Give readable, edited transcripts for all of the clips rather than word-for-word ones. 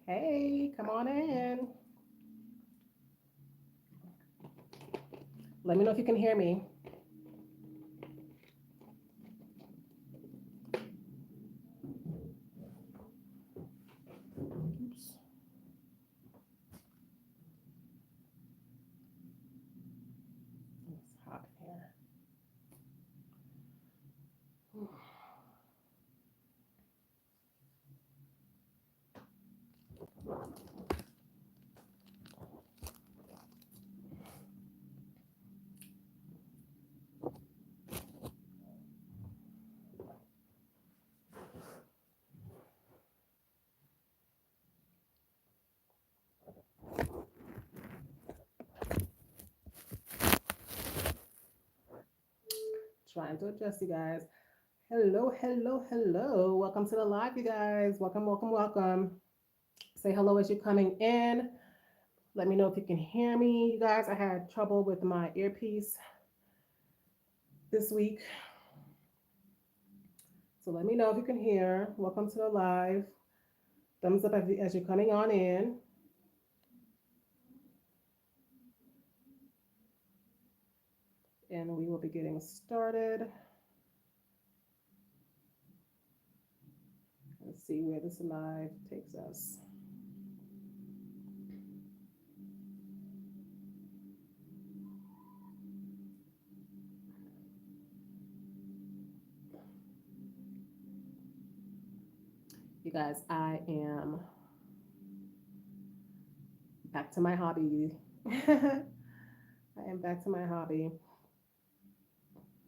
Hey, come on in. Let me know if you can hear me. Oops, it's hot in here. Trying to adjust, you guys. Hello, hello, hello. Welcome to the live, you guys. Welcome, welcome, welcome. Say hello as you're coming in. Let me know if you can hear me, you guys. I had trouble with my earpiece this week. So let me know if you can hear. Welcome to the live. Thumbs up as you're coming on in. And we will be getting started. Let's see where this live takes us. You guys, I am back to my hobby. I am back to my hobby,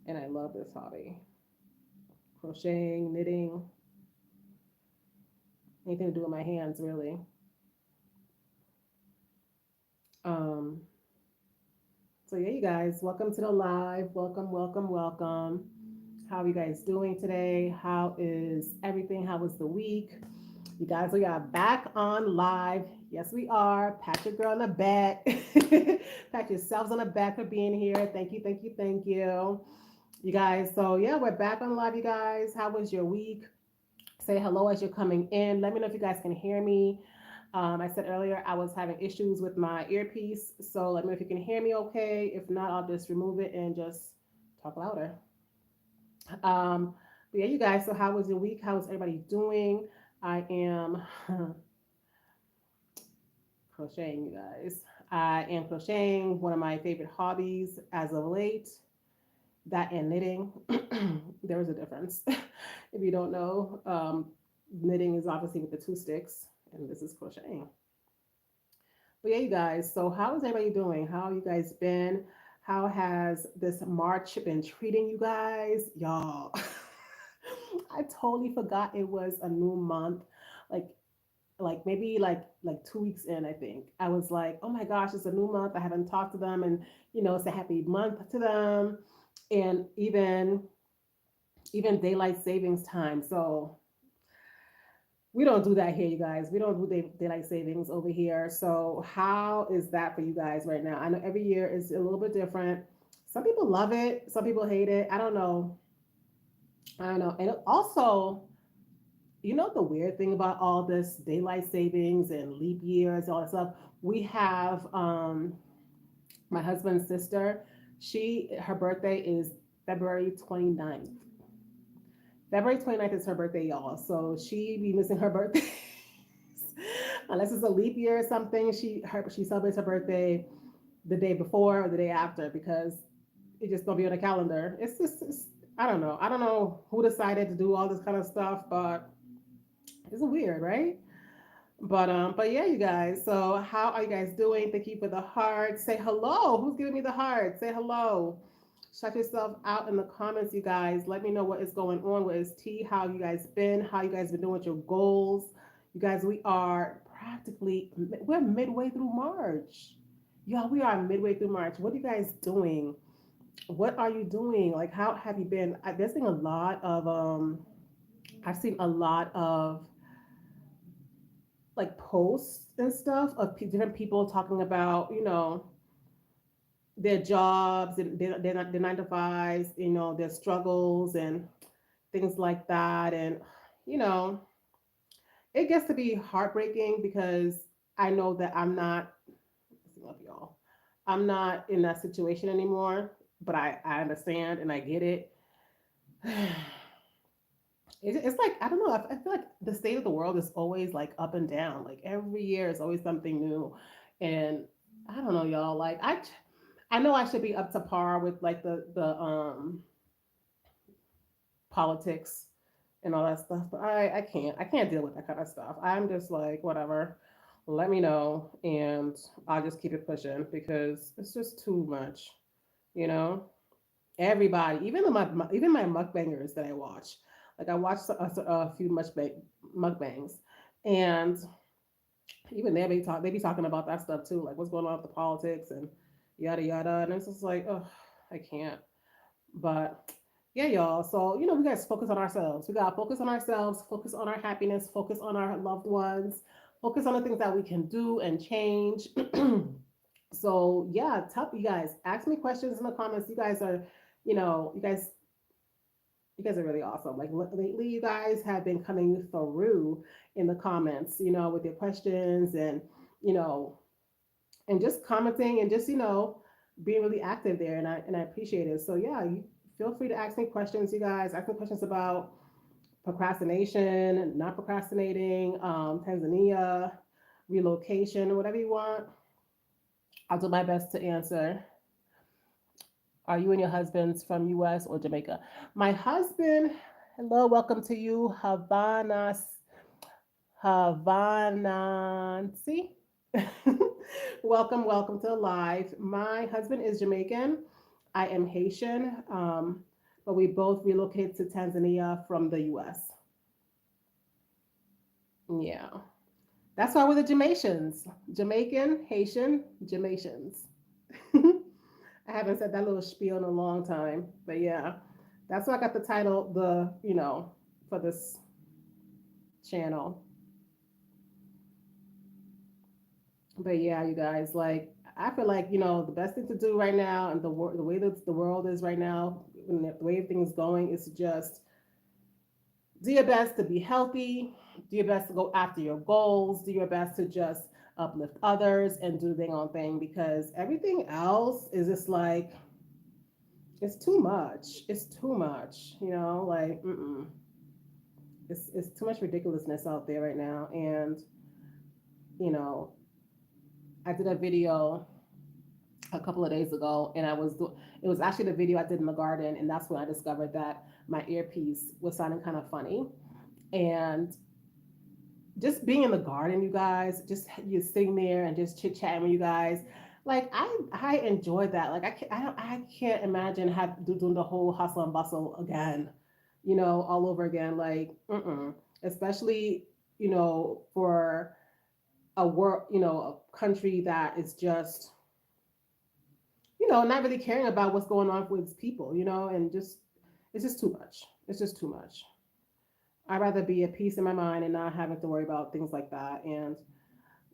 and I love this hobby. Crocheting, knitting, anything to do with my hands, really. Um, so yeah, you guys, welcome to the live. Welcome, welcome, welcome. How are you guys doing today? How is everything? How was the week? You guys, we are back on live. Yes, we are. Pat your girl on the back. Pat yourselves on the back for being here. Thank you, thank you, thank you. You guys, so yeah, we're back on live, you guys. How was your week? Say hello as you're coming in. Let me know if you guys can hear me. I said earlier I was having issues with my earpiece, so let me know if you can hear me okay. If not, I'll just remove it and just talk louder. But yeah, you guys, so how was your week? How is everybody doing? I am crocheting, you guys. I am crocheting, one of my favorite hobbies as of late. That and knitting. There is a difference. If you don't know, knitting is obviously with the two sticks, and this is crocheting. But yeah, you guys, so how is everybody doing? How have you guys been? How has this March been treating you guys? Y'all, I totally forgot it was a new month. Like maybe like 2 weeks in, I think. I was like, oh my gosh, it's a new month. I haven't talked to them, and it's a happy month to them. And even daylight savings time. So we don't do that here, you guys. We don't do daylight savings over here. So how is that for you guys right now? I know every year is a little bit different. Some people love it. Some people hate it. I don't know. I don't know. And also, the weird thing about all this daylight savings and leap years, all that stuff. We have my husband's sister. Her birthday is February 29th. February 29th is her birthday, y'all. So she be missing her birthday. Unless it's a leap year or something, she celebrates her birthday the day before or the day after because it just don't be on the calendar. I don't know. I don't know who decided to do all this kind of stuff, but it's weird, right? But yeah, you guys. So how are you guys doing? Thank you for the heart. Say hello. Who's giving me the heart? Say hello. Shout yourself out in the comments, you guys. Let me know what is going on. What is tea? How you guys been? How you guys been doing with your goals? You guys, we are we're midway through March. Y'all, we are midway through March. What are you guys doing? What are you doing? Like, how have you been? There's been a lot of I've seen a lot of like posts and stuff of different people talking about, their jobs and their 9 to 5s, their struggles and things like that. And, you know, it gets to be heartbreaking because I know that I'm not, love y'all, I'm not in that situation anymore, but I understand and I get it. It's like I don't know. I feel like the state of the world is always like up and down. Like every year is always something new, and I don't know, y'all. Like I know I should be up to par with like the politics and all that stuff, but I can't deal with that kind of stuff. I'm just like whatever. Let me know, and I'll just keep it pushing because it's just too much. You know, everybody, even my mukbangers that I watch. Like I watched a few mukbangs, and even they be talking about that stuff too, like what's going on with the politics and yada yada, and it's just like, oh, I can't. But yeah, y'all. So we guys focus on ourselves. We gotta focus on ourselves, focus on our happiness, focus on our loved ones, focus on the things that we can do and change. So yeah, tell you guys, ask me questions in the comments. You know, you guys you guys are really awesome. Like lately, you guys have been coming through in the comments, with your questions you know, and just commenting and just, being really active there. And I appreciate it. So yeah, you feel free to ask me questions, you guys. Ask me questions about procrastination, not procrastinating, Tanzania, relocation, whatever you want. I'll do my best to answer. Are you and your husband's from US or Jamaica? My husband, hello, welcome to you, Havanansi. Welcome, welcome to live. My husband is Jamaican. I am Haitian, but we both relocated to Tanzania from the US. Yeah. That's why we're the Jamaitians. Jamaican, Haitian, Jamaitians. I haven't said that little spiel in a long time, but yeah, that's why I got the title, for this channel. But yeah, you guys, like, I feel like, the best thing to do right now and the way that the world is right now, and the way things going is to just do your best to be healthy, do your best to go after your goals, do your best to just uplift others and do their own thing because everything else is just like, it's too much. It's too much, like, it's too much ridiculousness out there right now. And, you know, I did a video a couple of days ago and it was actually the video I did in the garden. And that's when I discovered that my earpiece was sounding kind of funny. And just being in the garden, you guys, just you sitting there and just chit chatting with you guys. Like I enjoyed that. Like I can't imagine doing the whole hustle and bustle again, all over again. Like, especially for a work, a country that is just not really caring about what's going on with its people, and just it's just too much. It's just too much. I'd rather be at peace in my mind and not having to worry about things like that. And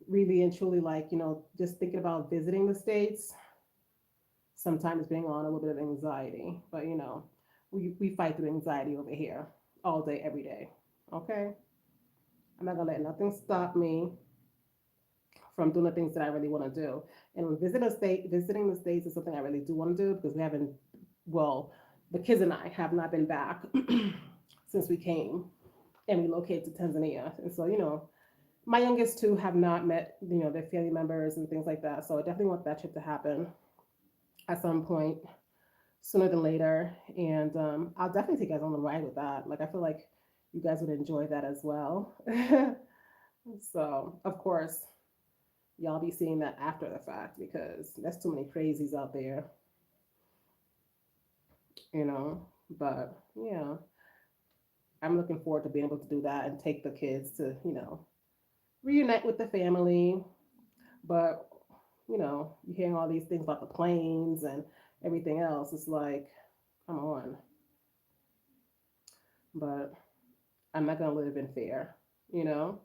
really and truly, like, just thinking about visiting the States, sometimes being on a little bit of anxiety. But, we fight through anxiety over here all day, every day. Okay? I'm not going to let nothing stop me from doing the things that I really want to do. And visiting the States is something I really do want to do because we haven't, well, the kids and I have not been back since we came and relocated to Tanzania. And so, my youngest two have not met, their family members and things like that. So I definitely want that trip to happen at some point sooner than later. And I'll definitely take you guys on the ride with that. Like, I feel like you guys would enjoy that as well. So, of course, y'all be seeing that after the fact because there's too many crazies out there, you know. But yeah, I'm looking forward to being able to do that and take the kids to, reunite with the family. But, you're hearing all these things about the planes and everything else. It's like, come on. But I'm not going to live in fear, you know?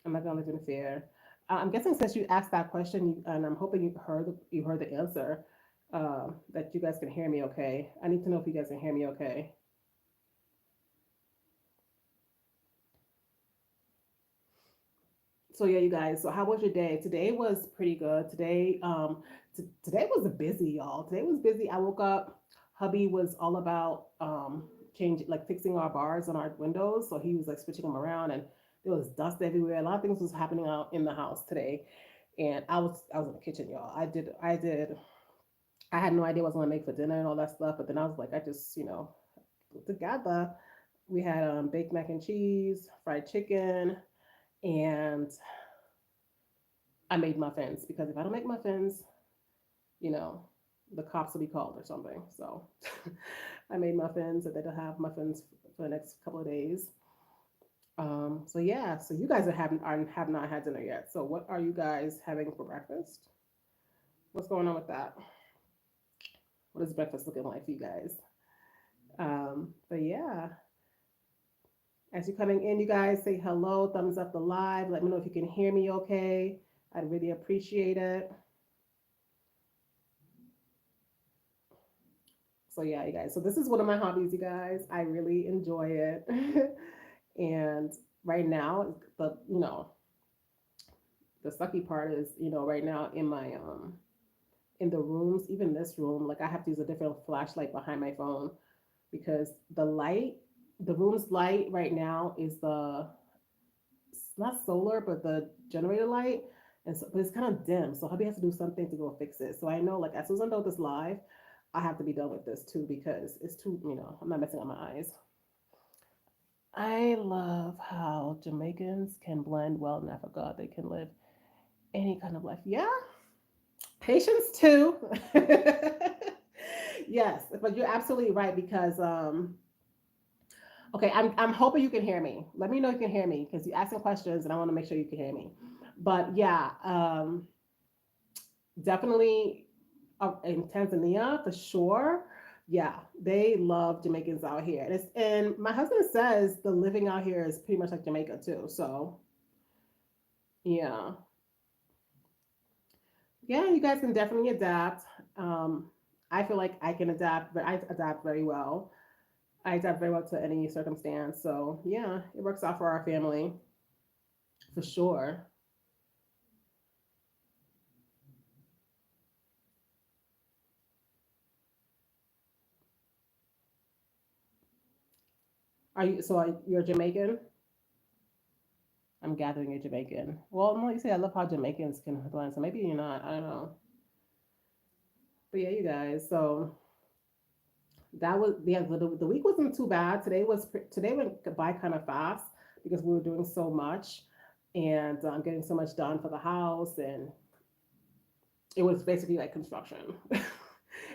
I'm not going to live in fear. I'm guessing since you asked that question, and I'm hoping you heard the answer, that you guys can hear me okay. I need to know if you guys can hear me okay. So yeah, you guys. So how was your day? Today was pretty good. Today, today was busy, y'all. Today was busy. I woke up. Hubby was all about change, like fixing our bars on our windows. So he was like switching them around, and there was dust everywhere. A lot of things was happening out in the house today, and I was in the kitchen, y'all. I had no idea what I was gonna make for dinner and all that stuff. But then I was like, I just put together. We had baked mac and cheese, fried chicken, and I made muffins because if I don't make muffins, you know, the cops will be called or something. So I made muffins and they'll have muffins for the next couple of days. So yeah, so you guys have not had dinner yet. So what are you guys having for breakfast? What's going on with that? What is breakfast looking like for you guys? But yeah, as you're coming in, you guys say hello, thumbs up the live. Let me know if you can hear me okay. I'd really appreciate it. So yeah, you guys. So this is one of my hobbies, you guys. I really enjoy it. And right now, the sucky part is, right now in the rooms, even this room, like I have to use a different flashlight behind my phone because the room's light right now is it's not solar, but the generator light. And so, but it's kind of dim. So hubby has to do something to go fix it. So I know, like, as soon as I'm done with this live, I have to be done with this too because it's too, I'm not messing up my eyes. I love how Jamaicans can blend well in Africa. They can live any kind of life. Yeah, patience too. Yes, but you're absolutely right because okay, I'm hoping you can hear me. Let me know you can hear me because you asked some questions and I want to make sure you can hear me. But yeah, definitely in Tanzania for sure. Yeah, they love Jamaicans out here, and my husband says the living out here is pretty much like Jamaica too. So yeah, yeah, you guys can definitely adapt. I feel like I can adapt, but I adapt very well. I adapt very well to any circumstance. So yeah, it works out for our family for sure. You're Jamaican? I'm gathering you're Jamaican. Well, no, you say I love how Jamaicans can blend, so maybe you're not. I don't know. But yeah, you guys. So that was yeah. The week wasn't too bad. Today went by kind of fast because we were doing so much and getting so much done for the house, and it was basically like construction.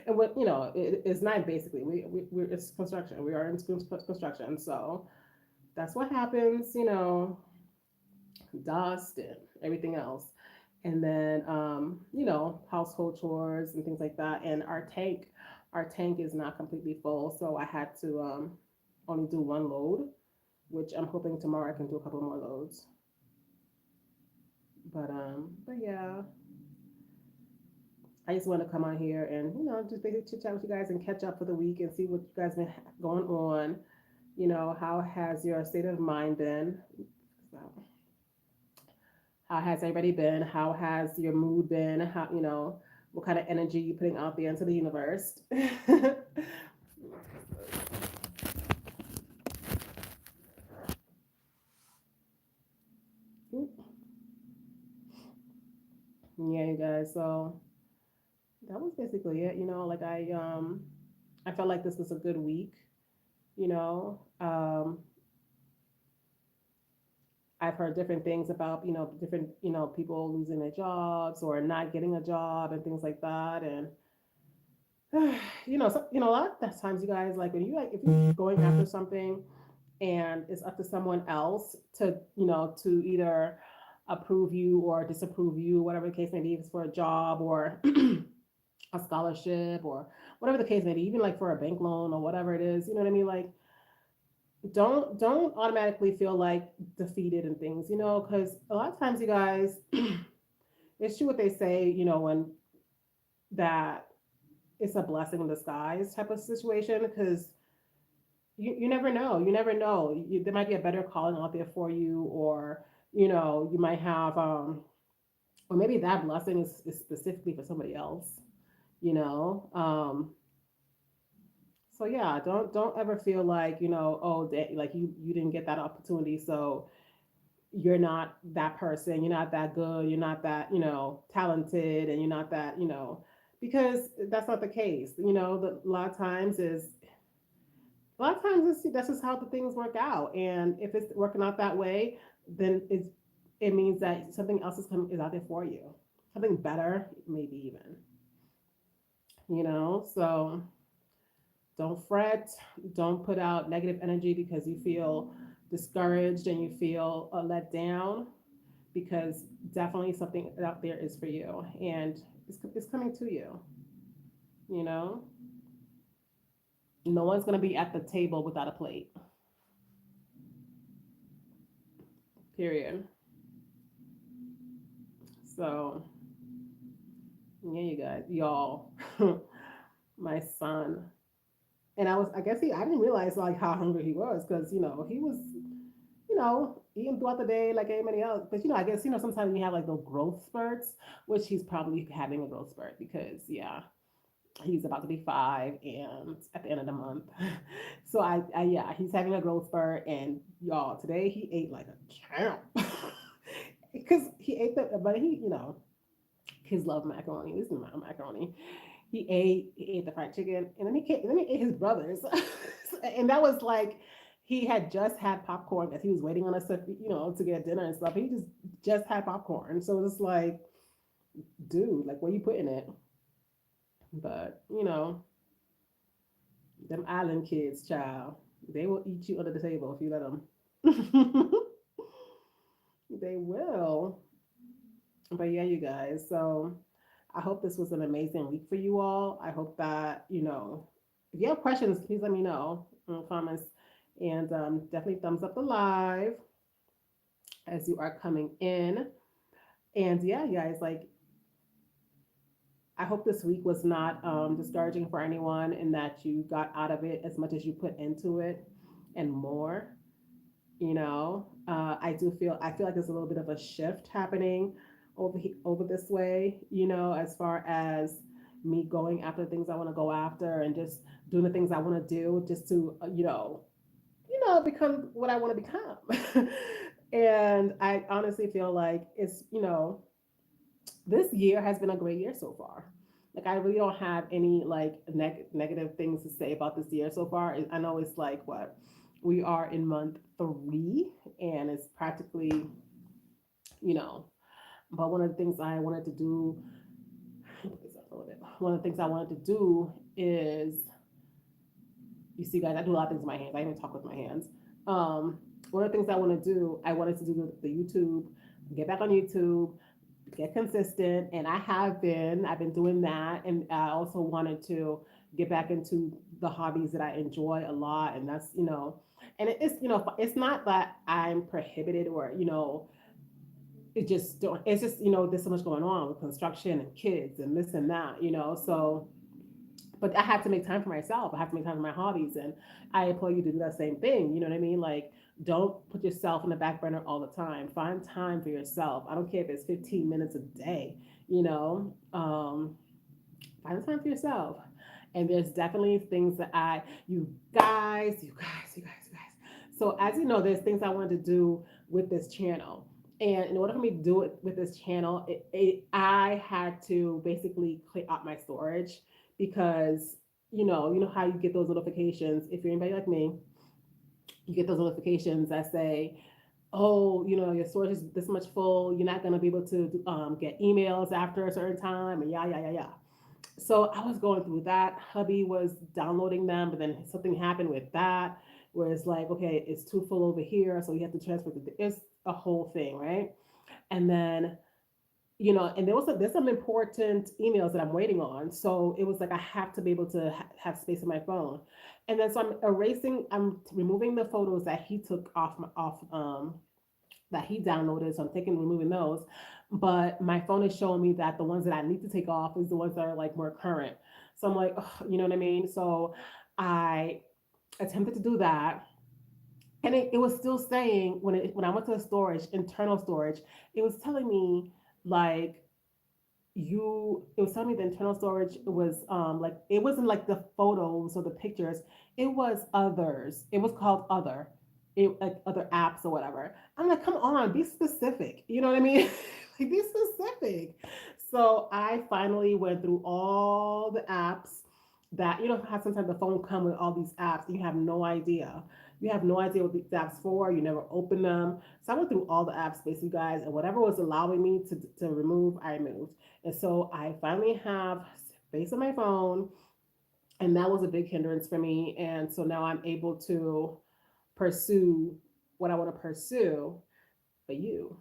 And what it's not basically we're it's construction. We are in construction, so that's what happens. Dust and everything else. And then household chores and things like that. And our tank is not completely full, so I had to only do one load, which I'm hoping tomorrow I can do a couple more loads. But yeah, I just want to come on here and just basically chit chat with you guys and catch up for the week and see what you guys been going on. How has your state of mind been? So, how has everybody been? How has your mood been? What kind of energy you putting out there into the universe? Yeah, you guys. So that was basically it. Like I felt like this was a good week. You know, I've heard different things about different people losing their jobs or not getting a job and things like that. And a lot of times, you guys, like when you like if you're going after something and it's up to someone else to either approve you or disapprove you, whatever the case may be, if it's for a job or a scholarship or whatever the case may be, even like for a bank loan or whatever it is, you know what I mean? Like, don't automatically feel like defeated and things, because a lot of times, you guys, it's true what they say, when that it's a blessing in disguise type of situation because you never know. You never know. There might be a better calling out there for you, or You might have, or maybe that blessing is specifically for somebody else, you know. So yeah, don't ever feel like, oh, that like you didn't get that opportunity, so you're not that person, you're not that good, you're not that, talented, and you're not that, because that's not the case. A lot of times that's just how the things work out. And if it's working out that way, then it means that something else is out there for you. Something better, maybe even. So don't fret, don't put out negative energy because you feel discouraged and you feel let down, because definitely something out there is for you, and it's coming to you. You know, no one's going to be at the table without a plate, period. So, yeah, you guys, y'all, my son. And I guess I didn't realize like how hungry he was, because, he was, eating throughout the day like anybody else. But, I guess, sometimes you have like those growth spurts, which he's probably having a growth spurt because, yeah, he's about to be 5 and at the end of the month. So yeah, he's having a growth spurt, and y'all, today he ate like a champ. Because he ate but kids love macaroni. This is my macaroni. He ate the fried chicken, and then he ate his brothers. And that was like, he had just had popcorn because he was waiting on us to get dinner and stuff. He just had popcorn, so it's like, dude, like, what you put in it? But them island kids, child, they will eat you under the table if you let them. They will. But yeah, you guys. So I hope this was an amazing week for you all. I hope that, if you have questions, please let me know in the comments. And definitely thumbs up the live as you are coming in. And yeah, you guys, like, I hope this week was not discouraging for anyone, and that you got out of it as much as you put into it and more. I feel like there's a little bit of a shift happening over this way, as far as me going after the things I want to go after, and just doing the things I want to do, just to become what I want to become. And I honestly feel like this year has been a great year so far. Like, I really don't have any like negative things to say about this year so far. I know it's like, what, we are in month 3, and it's practically, you know. But one of the things I wanted to do, one of the things I wanted to do is, you see, guys, I do a lot of things with my hands. I even talk with my hands. One of the things I want to do, I wanted to do the YouTube, get back on YouTube, get consistent, and I've been doing that. And I also wanted to get back into the hobbies that I enjoy a lot, and that's, and it's not that I'm prohibited, or it's just, there's so much going on with construction and kids and this and that, so. But I have to make time for myself. I have to make time for my hobbies, and I implore you to do that same thing. You know what I mean? Like, don't put yourself in the back burner all the time. Find time for yourself. I don't care if it's 15 minutes a day. Find the time for yourself. And there's definitely things that you guys. So, as you know, there's things I wanted to do with this channel. And in order for me to do it with this channel, I had to basically clear out my storage, because you know how you get those notifications. If you're anybody like me, you get those notifications that say, oh, your storage is this much full. You're not going to be able to get emails after a certain time, and yeah. So I was going through that. Hubby was downloading them, but then something happened with that, where it's like, okay, it's too full over here, so you have to transfer it's a whole thing, right? And then, and there's some important emails that I'm waiting on. So it was like, I have to be able to have space on my phone. And then, so I'm removing the photos that he took off, that he downloaded. So I'm removing those. But my phone is showing me that the ones that I need to take off is the ones that are like more current. So I'm like, ugh, you know what I mean? So I attempted to do that. And it was still saying when I went to the storage, internal storage, it was telling me like it was telling me the internal storage was like it wasn't like the photos or the pictures, it was others, it was called other, it like other apps or whatever. I'm like, come on, be specific, you know what I mean? Like, be specific. So I finally went through all the apps that, you know, how sometimes the phone come with all these apps and you have no idea, you have no idea what these apps for, you never open them. So I went through all the apps basically, guys, and whatever was allowing me to remove, I removed. And so I finally have space on my phone, and that was a big hindrance for me. And so now I'm able to pursue what I want to pursue for you.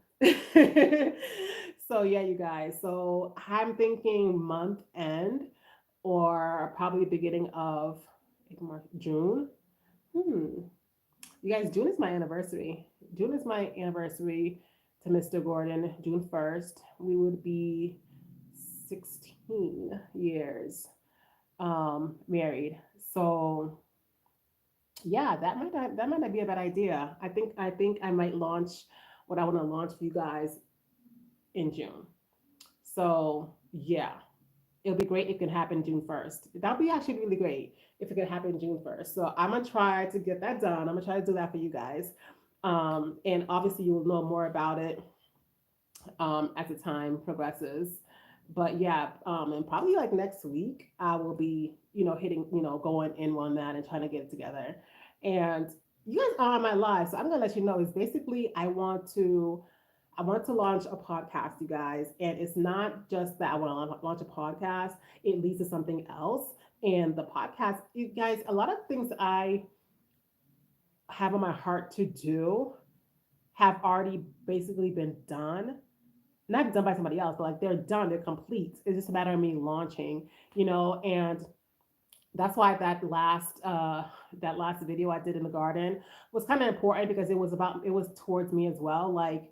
So yeah, you guys. So I'm thinking month end or probably beginning of June. Hmm. You guys, June is my anniversary. June is my anniversary to Mr. Gordon. June 1st, we would be 16 years married. So yeah, that might not be a bad idea. I think I might launch what I want to launch for you guys in June. So yeah, it'll be great if it can happen June 1st. That'll be actually really great if it can happen June 1st. So I'm gonna try to get that done. I'm gonna try to do that for you guys. And obviously you will know more about it as the time progresses. But yeah, and probably like next week, I will be, hitting, going in on that and trying to get it together. And you guys are on my live, so I'm gonna let you know. Is basically I want to launch a podcast, you guys, and it's not just that I want to launch a podcast. It leads to something else, and the podcast, you guys, a lot of things I have on my heart to do have already basically been done, not done by somebody else, but like they're done, they're complete. It's just a matter of me launching, and that's why that last video I did in the garden was kind of important because it was towards me as well. Like,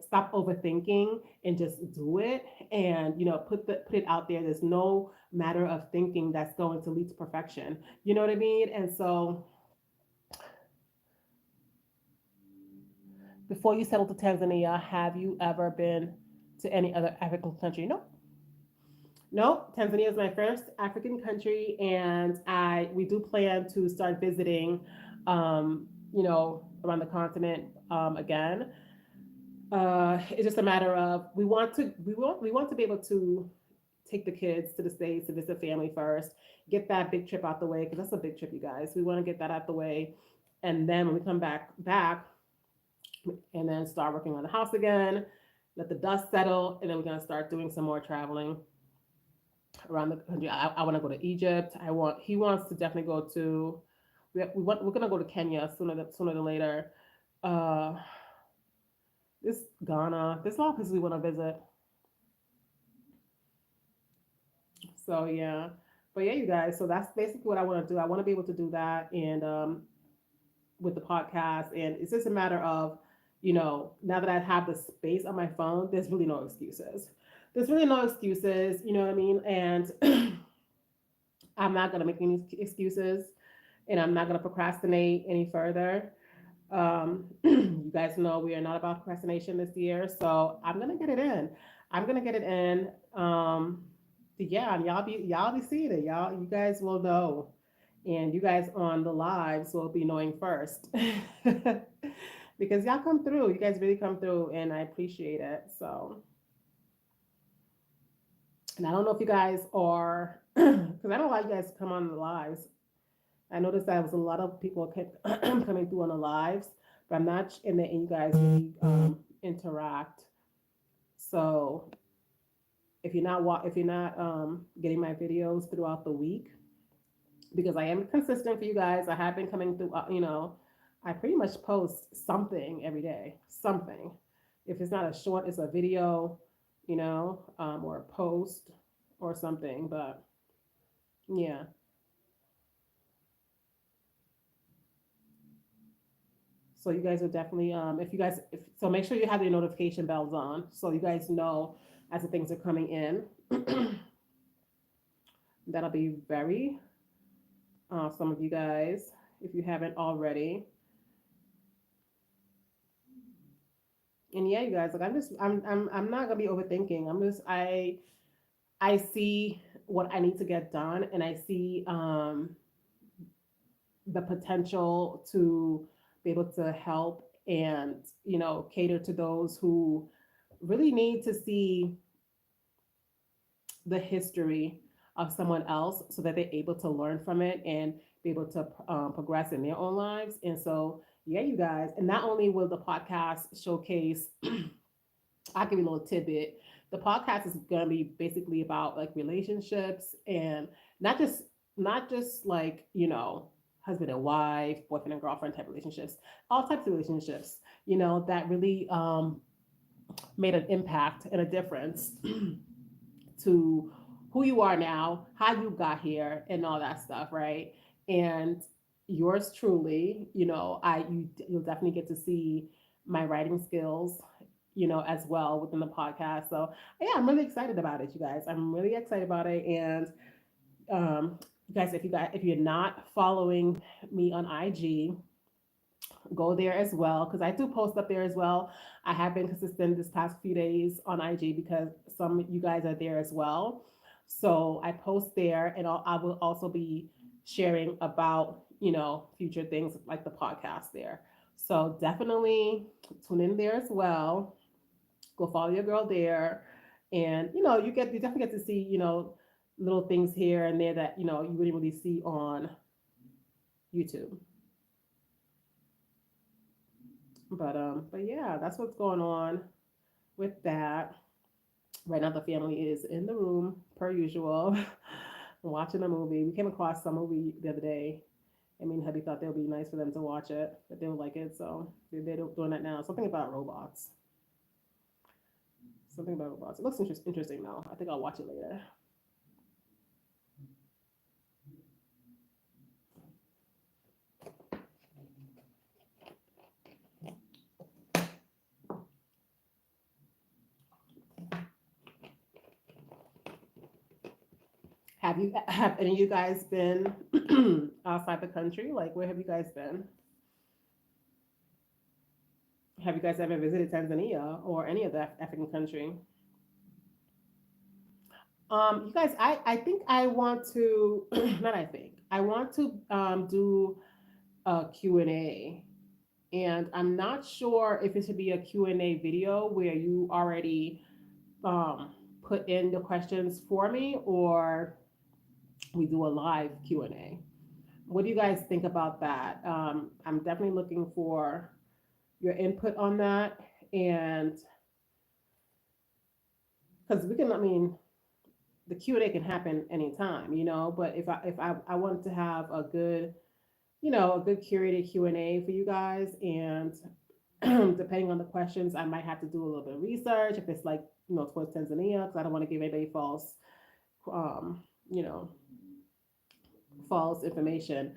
stop overthinking and just do it, and put it out there. There's no matter of thinking that's going to lead to perfection. You know what I mean? And so before you settle to Tanzania, have you ever been to any other African country? No. No, Tanzania is my first African country, and I we do plan to start visiting, around the continent again. It's just a matter of we want to be able to take the kids to the states to visit family first, get that big trip out the way because that's a big trip, you guys. We want to get that out the way, and then when we come back, and then start working on the house again, let the dust settle, and then we're gonna start doing some more traveling around the country. I want to go to Egypt. He wants to definitely go to. We're gonna go to Kenya sooner than later. Uh, this Ghana. There's a lot of places we want to visit. So yeah, but yeah, you guys. So that's basically what I want to do. I want to be able to do that, and with the podcast, and it's just a matter of, now that I have the space on my phone, there's really no excuses. There's really no excuses. You know what I mean? And I'm not gonna make any excuses, and I'm not gonna procrastinate any further. You guys know we are not about procrastination this year, so I'm gonna get it in. I'm gonna get it in. Yeah, and y'all be seeing it. You guys will know, and you guys on the lives will be knowing first, because y'all come through. You guys really come through, and I appreciate it. So, and I don't know if you guys are, because I don't like you guys to come on the lives. I noticed that was a lot of people kept coming through on the lives, but I'm not in the and you guys really interact. So if you're not getting my videos throughout the week, because I am consistent for you guys, I have been coming through. I pretty much post something every day, something. If it's not a short, it's a video, or a post or something. But yeah. So you guys are definitely, if you guys, if, so make sure you have your notification bells on so you guys know as the things are coming in. That'll be very awesome of you guys if you haven't already. And yeah, you guys, like I'm not gonna be overthinking. I see what I need to get done, and I see the potential to be able to help and cater to those who really need to see the history of someone else so that they're able to learn from it and be able to progress in their own lives. And so, yeah, you guys, and not only will the podcast showcase, I'll give you a little tidbit. The podcast is going to be basically about like relationships and not just not just like husband and wife, boyfriend and girlfriend type relationships, all types of relationships, that really made an impact and a difference to who you are now, how you got here, and all that stuff, right? And yours truly, you'll definitely get to see my writing skills, as well within the podcast. So yeah, I'm really excited about it, you guys. I'm really excited about it, and you guys, if you're not following me on IG, go there as well because I do post up there as well. I have been consistent this past few days on IG because some of you guys are there as well. So I post there, and I will also be sharing about future things like the podcast there. So definitely tune in there as well. Go follow your girl there, and you definitely get to see little things here and there that you wouldn't really see on YouTube. But yeah, that's what's going on with that. Right now, the family is in the room per usual, watching a movie. We came across some movie the other day. I mean, hubby thought it would be nice for them to watch it, that they would like it, so they're doing that now. Something about robots. Something about robots. It looks interesting though. I think I'll watch it later. Have any of you guys been outside the country? Like, where have you guys been? Have you guys ever visited Tanzania or any other African country? You guys, I think I want to, not I think, I want to do a Q&A. And I'm not sure if it should be a Q&A video where you already um, put in the questions for me, or we do a live Q&A. What do you guys think about that? I'm definitely looking for your input on that. And because we can, I mean, the Q&A can happen anytime, but if I wanted to have a good, a good curated Q&A for you guys, and depending on the questions, I might have to do a little bit of research if it's like, towards Tanzania, because I don't want to give anybody um, you know, false information,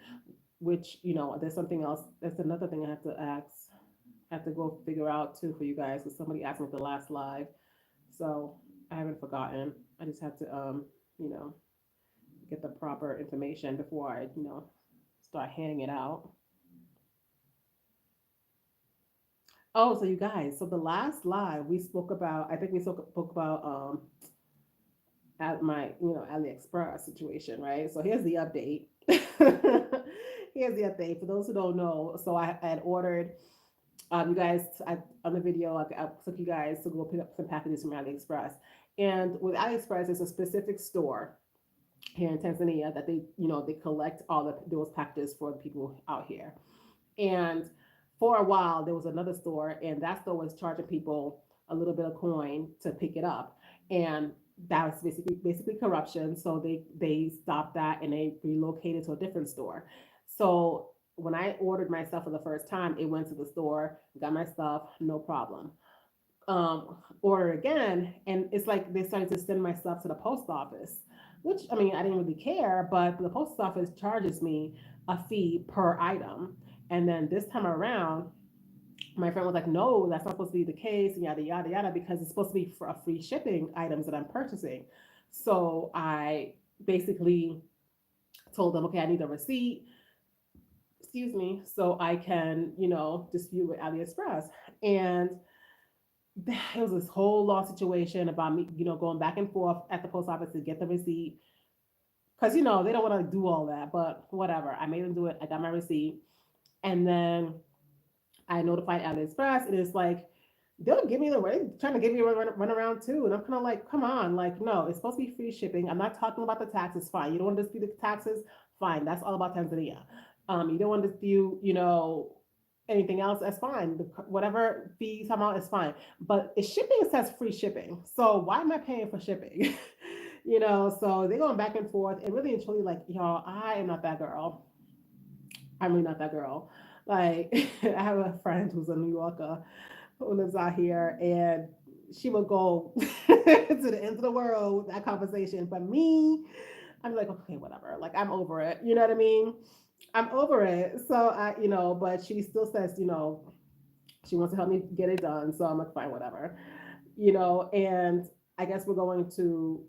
which, there's something else. That's another thing I have to ask, have to go figure out too for you guys, because somebody asked me at the last live. So I haven't forgotten. I just have to, you know, get the proper information before I, start handing it out. Oh, so you guys, so the last live we spoke about, I think we spoke about at my, AliExpress situation, right? So here's the update. Here's the update for those who don't know. So I had ordered, you guys, on the video, I took you guys to go pick up some packages from AliExpress. And with AliExpress, it's a specific store here in Tanzania that they collect all those packages for the people out here. And for a while, there was another store, and that store was charging people a little bit of coin to pick it up, and that was basically corruption. So they stopped that and they relocated to a different store. So when I ordered my stuff for the first time, it went to the store, got my stuff, no problem. Order again, and it's like they started to send my stuff to the post office, which I mean I didn't really care, but the post office charges me a fee per item. And then this time around, my friend was like, "No, that's not supposed to be the case," and yada yada yada, because it's supposed to be for a free shipping items that I'm purchasing. So I basically told them, "Okay, I need a receipt." Excuse me, so I can, dispute with AliExpress. And it was this whole long situation about me, going back and forth at the post office to get the receipt. Because, they don't want to do all that, but whatever. I made them do it. I got my receipt. And then I notified AliExpress, and it's like, they'll give me the rate, trying to give me a run around too. And I'm kind of like, come on, like, no, it's supposed to be free shipping. I'm not talking about the taxes. Fine. You don't want to dispute the taxes? Fine. That's all about Tanzania. You don't want to dispute, anything else? That's fine. Whatever fees come out is fine. But if shipping says free shipping. So why am I paying for shipping? So they're going back and forth. And really and truly, like, y'all, I am not that girl. I'm really not that girl. Like, I have a friend who's a New Yorker who lives out here, and she would go to the end of the world with that conversation. But me, I'm like, okay, whatever. Like, I'm over it. You know what I mean? I'm over it. So but she still says, she wants to help me get it done. So I'm like, fine, whatever. And I guess we're going to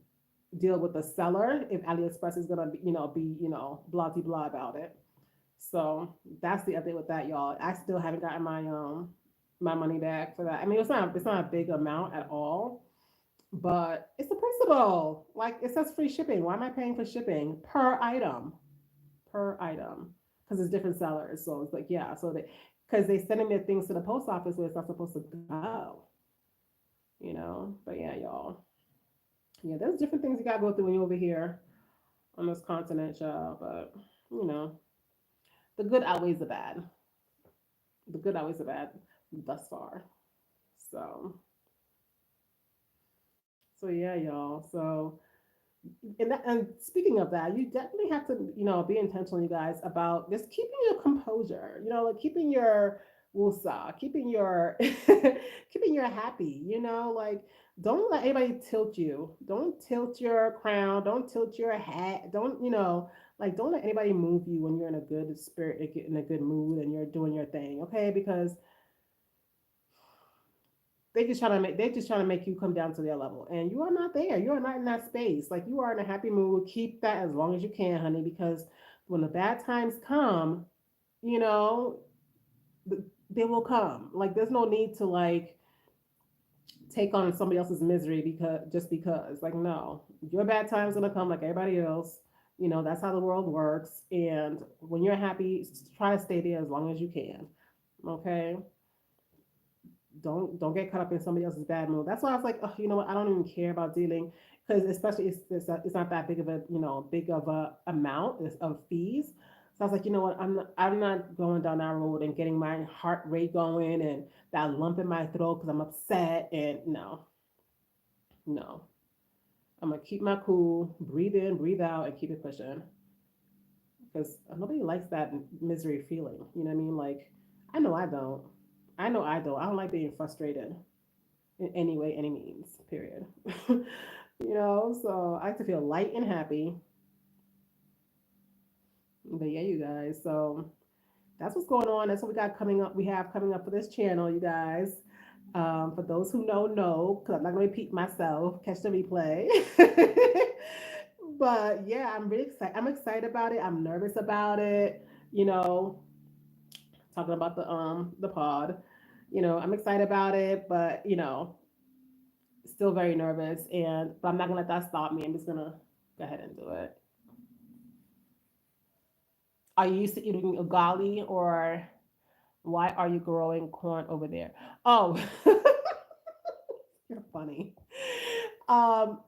deal with the seller if AliExpress is gonna be blah blah blah about it. So that's the update with that, y'all. I still haven't gotten my money back for that. I mean, it's not a big amount at all, but it's the principle. Like, it says free shipping. Why am I paying for shipping per item? Per item, because it's different sellers. So it's like, yeah. So they because they sending their things to the post office where it's not supposed to go. But yeah, y'all. Yeah, there's different things you gotta go through when you're over here on this continent, y'all. But you know, the good outweighs the bad. The good outweighs the bad thus far. So, so yeah, y'all. So, and speaking of that, you definitely have to, be intentional, you guys, about just keeping your composure. Like keeping your woosah, keeping your keeping your happy. Like don't let anybody tilt you. Don't tilt your crown. Don't tilt your hat. Don't like don't let anybody move you when you're in a good spirit, in a good mood, and you're doing your thing. Okay, because they just trying to make you come down to their level, and you are not there. You are not in that space. Like, you are in a happy mood. Keep that as long as you can, honey, because when the bad times come, you know they will come. Like, there's no need to like take on somebody else's misery because like, no, your bad time's gonna come like everybody else. That's how the world works. And when you're happy, try to stay there as long as you can. Okay, don't get caught up in somebody else's bad mood. That's why I was like, oh, you know what? I don't even care about dealing, because especially it's not that big of a big of a amount of fees. So I was like, you know what? I'm not going down that road and getting my heart rate going and that lump in my throat because I'm upset. And no, no, I'm gonna keep my cool, breathe in, breathe out, and keep it pushing, because nobody likes that misery feeling. You know what I mean? Like, I know I don't. I know I don't. I don't like being frustrated in any way, any means, period. So I like to feel light and happy. But yeah, you guys. So that's what's going on. That's what we got coming up. We have coming up for this channel, you guys. For those who know, because I'm not going to repeat myself, catch the replay. But yeah, I'm really excited. I'm excited about it. I'm nervous about it. You know, talking about the pod. I'm excited about it, but still very nervous. And but I'm not gonna let that stop me. I'm just gonna go ahead and do it. Are you used to eating ugali, or why are you growing corn over there? Oh, you're funny. Um,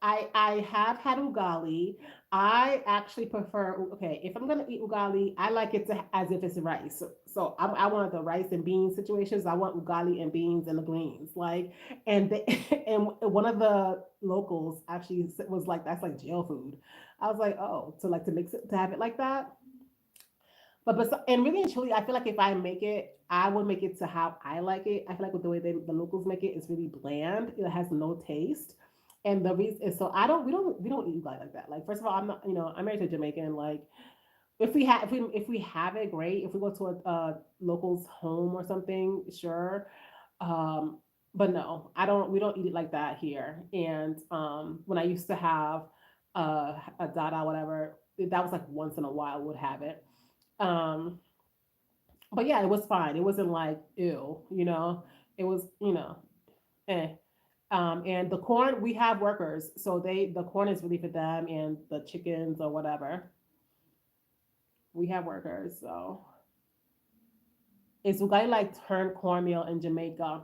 I have had ugali. I actually prefer, okay, if I'm gonna eat ugali, I like it as if it's rice. So I want the rice and beans situations. I want ugali and beans and the greens. Like, and they, and one of the locals actually was like, that's like jail food. I was like, oh, to mix it, to have it like that. But and really and truly, I feel like if I make it, I would make it to how I like it. I feel like with the way the locals make it, it's really bland. It has no taste. And the reason is, so I don't we don't eat like that. Like, first of all, I'm not, I'm married to a Jamaican. Like, if we have it, great. If we go to a local's home or something, sure. Um, but no, I don't. We don't eat it like that here. And when I used to have a dada, whatever, that was like once in a while would have it. Um, but yeah, it was fine. It wasn't like ew. It was. eh. And the corn, we have workers, so the corn is really for them, and the chickens or whatever. We have workers, so it's ugali like turned cornmeal in Jamaica.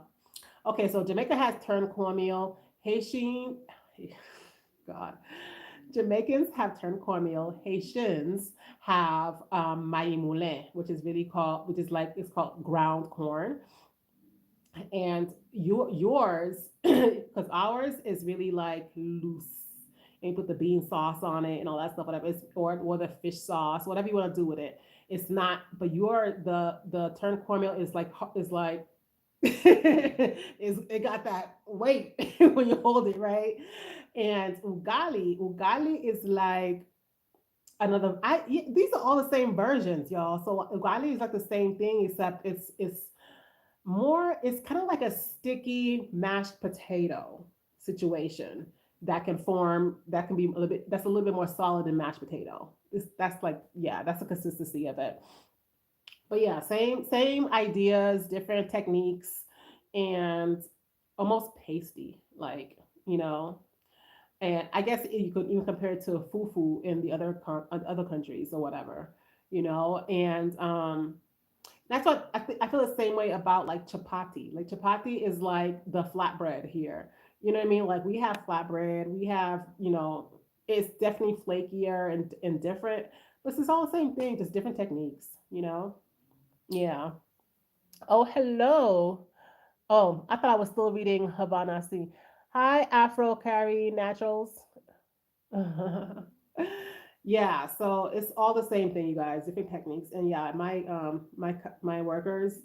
Okay, so Jamaica has turned cornmeal. Haitian, God, Jamaicans have turned cornmeal. Haitians have maï moulin, which is like it's called ground corn. And yours, because ours is really like loose. And you put the bean sauce on it and all that stuff, whatever. Or the fish sauce, whatever you want to do with it. It's not, but the turned cornmeal is like it got that weight when you hold it, right? And ugali is like these are all the same versions, y'all. So ugali is like the same thing, except it's kind of like a sticky mashed potato situation that can be a little bit that's a little bit more solid than mashed potato. That's like, yeah, that's the consistency of it. But yeah, same ideas, different techniques, and almost pasty, like, you know. And I guess you could even compare it to fufu in the other countries or whatever, you know. And that's what I feel the same way about like chapati. Like chapati is like the flatbread here. You know what I mean? Like we have flatbread, we have, it's definitely flakier and different, but it's all the same thing, just different techniques, you know? Yeah. Oh, hello. Oh, I thought I was still reading Havana C. Hi, Afro Carry Naturals. Yeah, so it's all the same thing, you guys, different techniques. And yeah, my workers,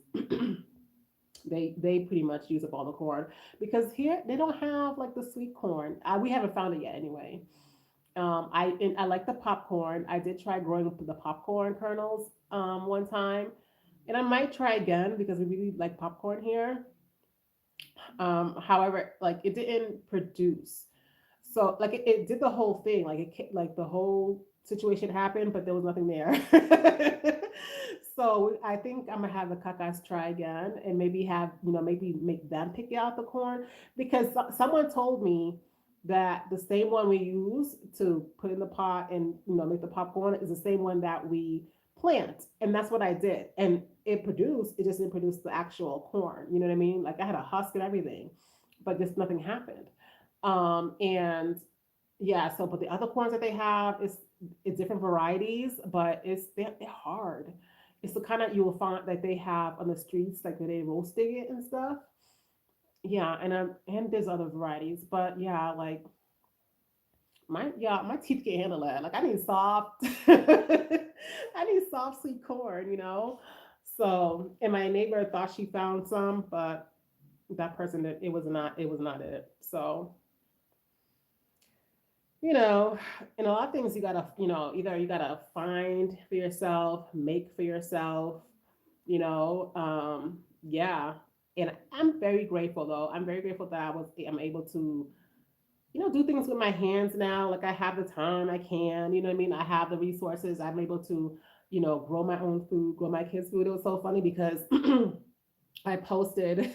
they pretty much use up all the corn because here they don't have like the sweet corn. We haven't found it yet anyway. I like the popcorn. I did try growing up the popcorn kernels one time, and I might try again because we really like popcorn here. However, like it didn't produce. So like it did the whole thing, like like the whole situation happened, but there was nothing there. So I think I'm gonna have the cacas try again and maybe maybe make them pick out the corn because someone told me that the same one we use to put in the pot and make the popcorn is the same one that we plant, and that's what I did, and it just didn't produce the actual corn. You know what I mean? Like I had a husk and everything, but just nothing happened. And yeah, so but the other corns that they have is different varieties, but they're hard. It's the kind that you will find that they have on the streets, like where they roasting it and stuff. Yeah, and there's other varieties, but yeah, like my teeth can't handle that. Like I need soft, I need soft sweet corn, you know. So, and my neighbor thought she found some, but that person that it was not it. So and a lot of things you gotta, either you gotta find for yourself, make for yourself, yeah. And I'm very grateful though. I'm very grateful that I'm able to, do things with my hands now. Like I have the time, I can, you know what I mean? I have the resources. I'm able to, grow my own food, grow my kids' food. It was so funny because I posted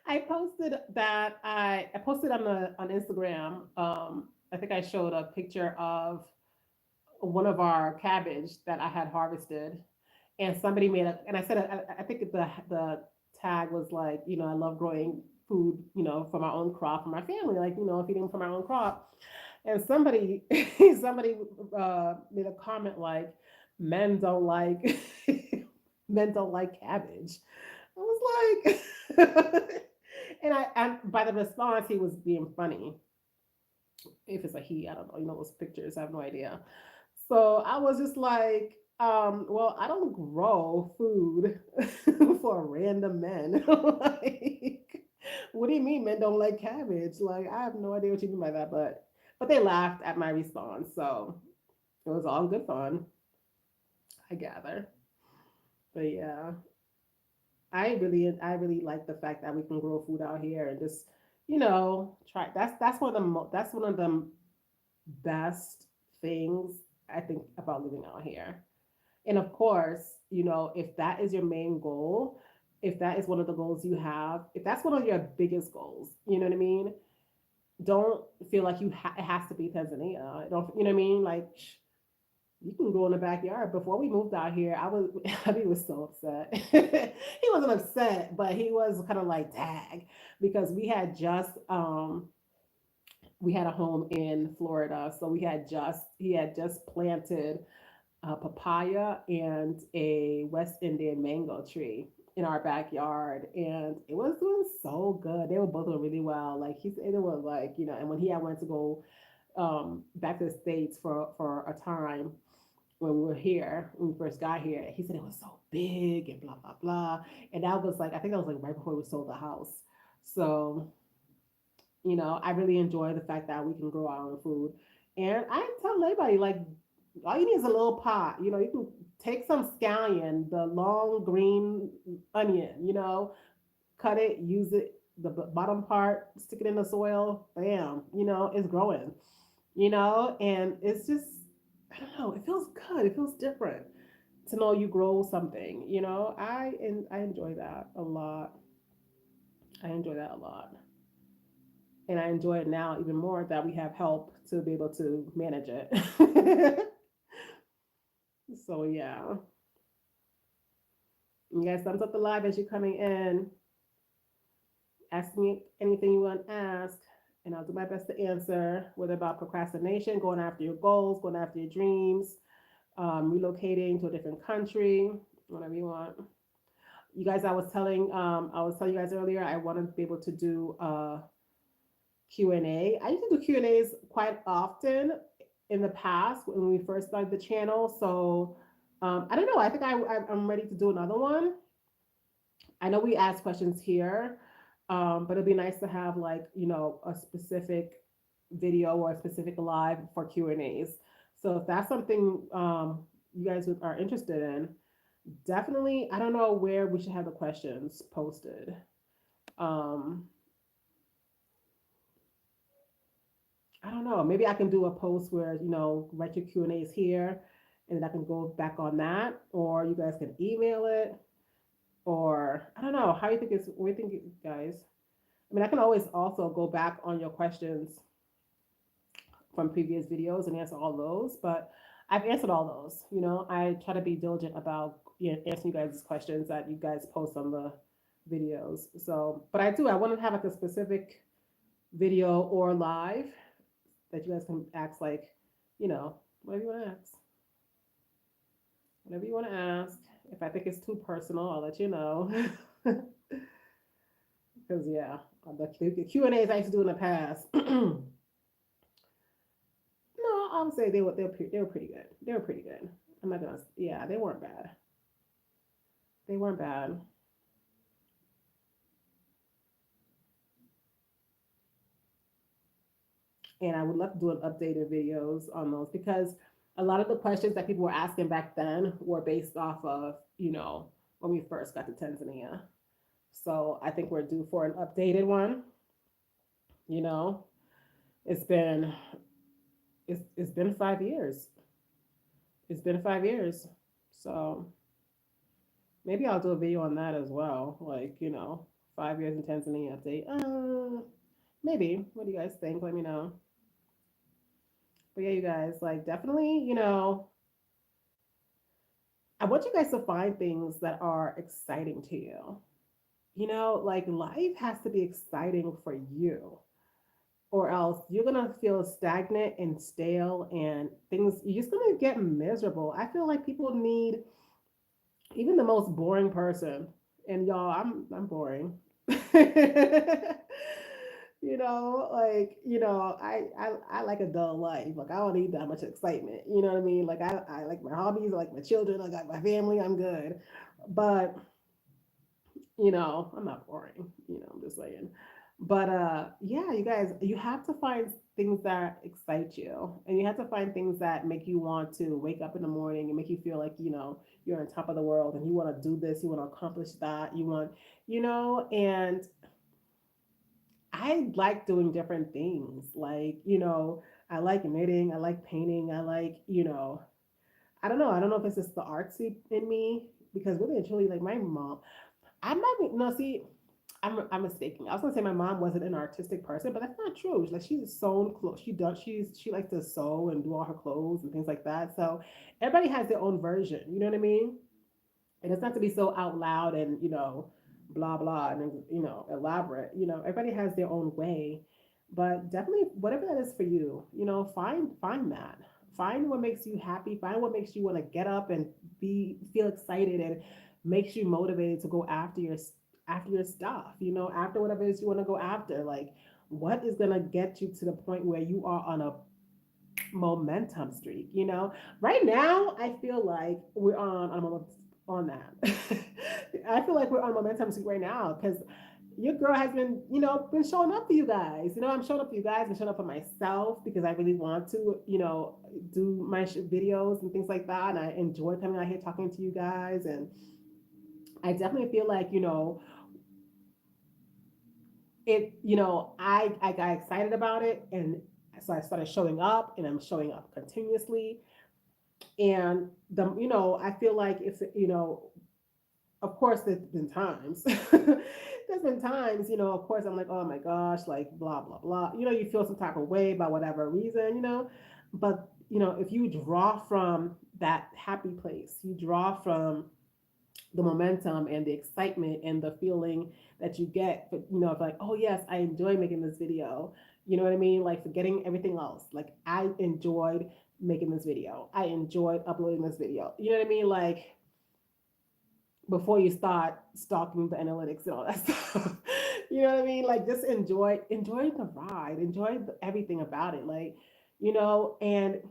I posted on Instagram. I think I showed a picture of one of our cabbage that I had harvested, and somebody made a and I said I think the tag was like, I love growing food, from our own crop for my family, like, feeding from our own crop. And somebody made a comment like, men don't like men don't like cabbage. I was like, and by the response, he was being funny. If it's a he, I don't know. Those pictures, I have no idea. So I was just like, well, I don't grow food for random men. Like, what do you mean men don't like cabbage? Like, I have no idea what you mean by that, but they laughed at my response, so it was all good fun, I gather. But yeah, I really like the fact that we can grow food out here and just try. That's one of the best things I think about living out here. And of course, if that is your main goal, if that is one of the goals you have, if that's one of your biggest goals, you know what I mean? Don't feel like it has to be Tanzania. Don't, you know what I mean? Like, you can go in the backyard. Before we moved out here, I was, he was so upset. He wasn't upset, but he was kind of like, dag, because we had a home in Florida. So he had just planted a papaya and a West Indian mango tree in our backyard, and it was doing so good. They were both doing really well. Like he said, it was like, and when he had went to go back to the States for a time when we were here, when we first got here, he said it was so big and blah blah blah. And that was like, I think that was like right before we sold the house. So, I really enjoy the fact that we can grow our own food. And I tell everybody, like, all you need is a little pot. You can take some scallion, the long green onion, cut it, use it, the bottom part, stick it in the soil, bam, it's growing, and it's just, I don't know, it feels good. It feels different to know you grow something, and I enjoy that a lot. I enjoy that a lot. And I enjoy it now even more that we have help to be able to manage it. So yeah, you guys thumbs up the live as you're coming in. Ask me anything you want to ask, and I'll do my best to answer. Whether about procrastination, going after your goals, going after your dreams, relocating to a different country, whatever you want. You guys, I was telling you guys earlier, I want to be able to do Q&A. I used to do Q&As quite often in the past when we first started the channel. So I don't know. I think I'm ready to do another one. I know we ask questions here, but it'd be nice to have, like, a specific video or a specific live for Q&As. So if that's something you guys are interested in, definitely. I don't know where we should have the questions posted. Um, I don't know. Maybe I can do a post where, write your Q&As here, and then I can go back on that, or you guys can email it, or I don't know. How you think what do you think, guys? I mean, I can always also go back on your questions from previous videos and answer all those, but I've answered all those. I try to be diligent about, answering you guys' questions that you guys post on the videos. So, but I want to have like a specific video or live that you guys can ask, like, whatever you want to ask. Whatever you want to ask. If I think it's too personal, I'll let you know. Because, yeah, the Q&As I used to do in the past. No, I would say they were pretty good. They were pretty good. I'm not gonna. Yeah, they weren't bad. They weren't bad. And I would love to do an updated videos on those, because a lot of the questions that people were asking back then were based off of, when we first got to Tanzania. So I think we're due for an updated one. You know, it's been it's been 5 years. It's been 5 years. So maybe I'll do a video on that as well. Like, 5 years in Tanzania update. Maybe. What do you guys think? Let me know. But yeah, you guys, like, definitely, I want you guys to find things that are exciting to you. Like, life has to be exciting for you, or else you're gonna feel stagnant and stale, and things, you're just gonna get miserable. I feel like people need, even the most boring person, and y'all, I'm boring. Like, I like a dull life. Like, I don't need that much excitement. You know what I mean? Like, I like my hobbies, I like my children, I got my family, I'm good. But, I'm not boring, I'm just saying. But yeah, you guys, you have to find things that excite you. And you have to find things that make you want to wake up in the morning and make you feel like, you're on top of the world, and you want to do this, you want to accomplish that, and I like doing different things. Like, I like knitting, I like painting, I like, I don't know. I don't know if it's just the artsy in me, because really and truly, like, my mom, I might be, no, see, I'm mistaken. I was gonna say my mom wasn't an artistic person, but that's not true. Like she's sewn clothes. She likes to sew and do all her clothes and things like that. So everybody has their own version. You know what I mean? It doesn't have to be so out loud and blah blah and elaborate. Everybody has their own way, but definitely whatever that is for you, find that. Find what makes you happy. Find what makes you want to get up and be feel excited and makes you motivated to go after your stuff. After whatever it is you want to go after. Like, what is gonna get you to the point where you are on a momentum streak? Right now I feel like we're on that. I feel like we're on momentum streak right now because your girl has been showing up for you guys. I'm showing up for you guys. I'm showing up for myself because I really want to do my videos and things like that, and I enjoy coming out here talking to you guys. And I definitely feel like I got excited about it, and so I started showing up, and I'm showing up continuously. And I feel like it's of course there's been times there's been times of course I'm like, oh my gosh, like blah blah blah, you feel some type of way about whatever reason, but if you draw from that happy place, you draw from the momentum and the excitement and the feeling that you get, but like, oh yes, I enjoy making this video. You know what I mean? Like forgetting everything else. Like I enjoyed making this video. I enjoyed uploading this video. You know what I mean? Like before you start stalking the analytics and all that stuff. You know what I mean? Like just enjoy the ride, enjoy everything about it. Like, and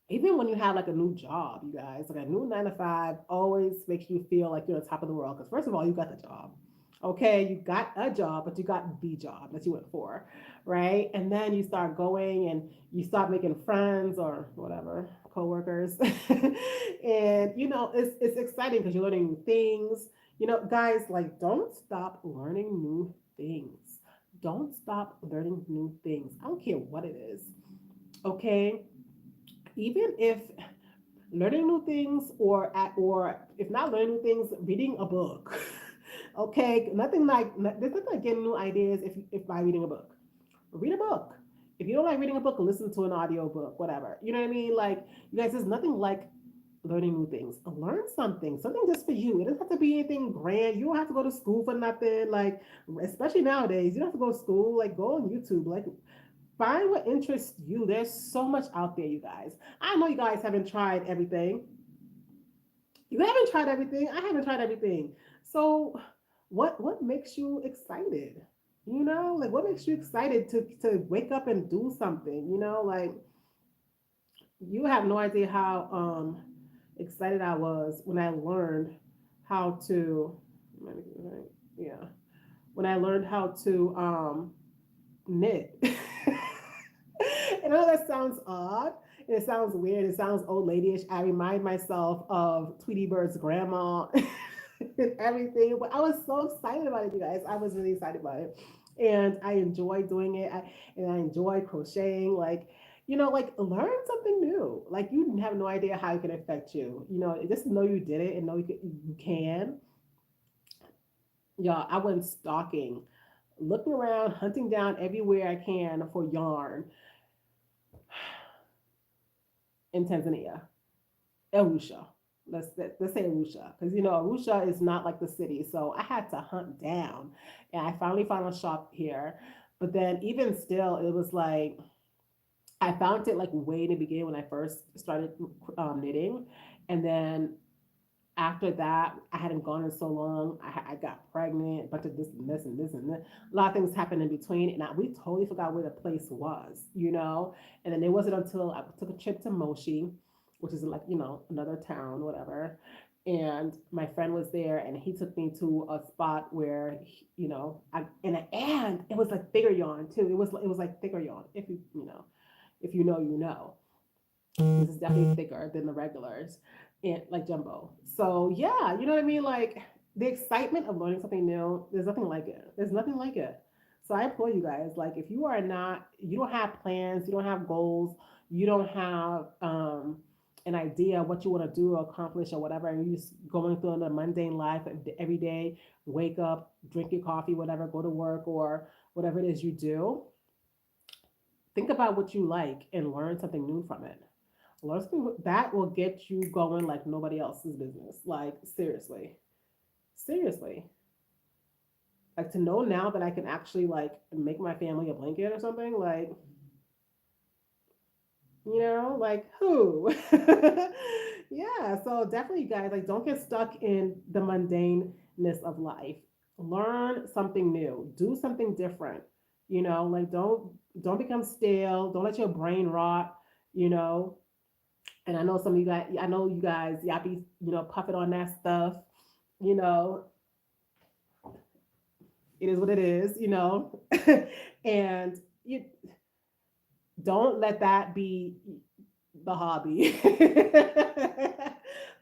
even when you have like a new job, you guys, like a new 9 to 5 always makes you feel like you're on top of the world. Because first of all, you got the job. Okay, you got a job, but you got the job that you went for, right? And then you start going and you start making friends or whatever, coworkers, and it's exciting because you're learning new things. Guys, like don't stop learning new things. Don't stop learning new things. I don't care what it is. Okay, even if learning new things or if not learning new things, reading a book. Okay, there's nothing like getting new ideas if by reading a book. Read a book. If you don't like reading a book, listen to an audio book, whatever. You know what I mean? Like you guys, there's nothing like learning new things. Learn something just for you. It doesn't have to be anything grand. You don't have to go to school for nothing. Like especially nowadays, you don't have to go to school. Like go on YouTube. Like find what interests you. There's so much out there, you guys. I know you guys haven't tried everything. You haven't tried everything. I haven't tried everything. So, what makes you excited? Like what makes you excited to wake up and do something? Like you have no idea how excited I was when I learned how to. Yeah, when I learned how to knit. And I know that sounds odd. It sounds weird. It sounds old ladyish. I remind myself of Tweety Bird's grandma and everything. But I was so excited about it, you guys. I was really excited about it. And I enjoy doing it. And I enjoy crocheting. Like, like learn something new. Like you have no idea how it can affect you. Just know you did it and know you can. Y'all, I went stalking, looking around, hunting down everywhere I can for yarn in Tanzania. Arusha. Let's say Arusha, because Arusha is not like the city, so I had to hunt down, and I finally found a shop here. But then, even still, it was like I found it like way in the beginning when I first started knitting, and then after that, I hadn't gone in so long. I got pregnant, a bunch of this and this and this and that. A lot of things happened in between, and we totally forgot where the place was. And then it wasn't until I took a trip to Moshi, which is like, another town, whatever. And my friend was there, and he took me to a spot where, and it was like thicker yarn too. It was like thicker yarn. If you know. This is definitely thicker than the regulars and like jumbo. So yeah, you know what I mean? Like the excitement of learning something new, there's nothing like it. There's nothing like it. So I implore you guys, like if you don't have plans, you don't have goals, you don't have and idea of what you want to do or accomplish or whatever, and you're just going through the mundane life every day, wake up, drink your coffee, whatever, go to work or whatever it is you do, think about what you like and learn something new from it. Learn something that will get you going like nobody else's business. Like seriously, seriously. Like to know now that I can actually like make my family a blanket or something, like like who? Yeah, so definitely, you guys, like don't get stuck in the mundaneness of life. Learn something new, do something different. Like don't become stale. Don't let your brain rot. You know, and I know some of you guys. I know you guys. Y'all be puffing on that stuff. You know, it is what it is. And you don't let that be the hobby.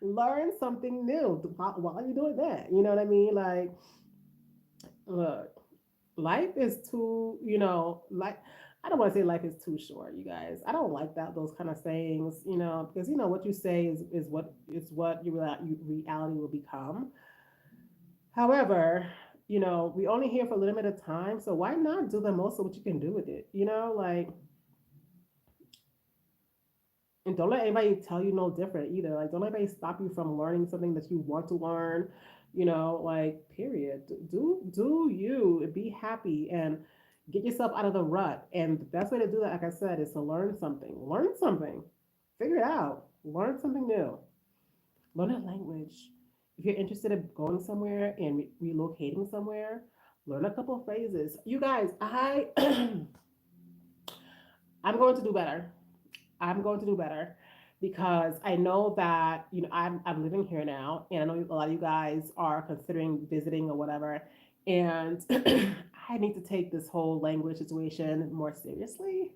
Learn something new while you're doing that. You know what I mean? Like, look, life is too, like, I don't want to say life is too short, you guys. I don't like those kind of sayings, because what you say is what your reality will become. However, we only here for a limited time, so why not do the most of what you can do with it? Like, and don't let anybody tell you no different either. Like, don't let anybody stop you from learning something that you want to learn. Like, period. Do you and be happy and get yourself out of the rut. And the best way to do that, like I said, is to learn something. Learn something. Figure it out. Learn something new. Learn a language. If you're interested in going somewhere and relocating somewhere, learn a couple of phrases. You guys, I'm going to do better. I'm going to do better because I know that I'm living here now, and I know a lot of you guys are considering visiting or whatever, and I need to take this whole language situation more seriously.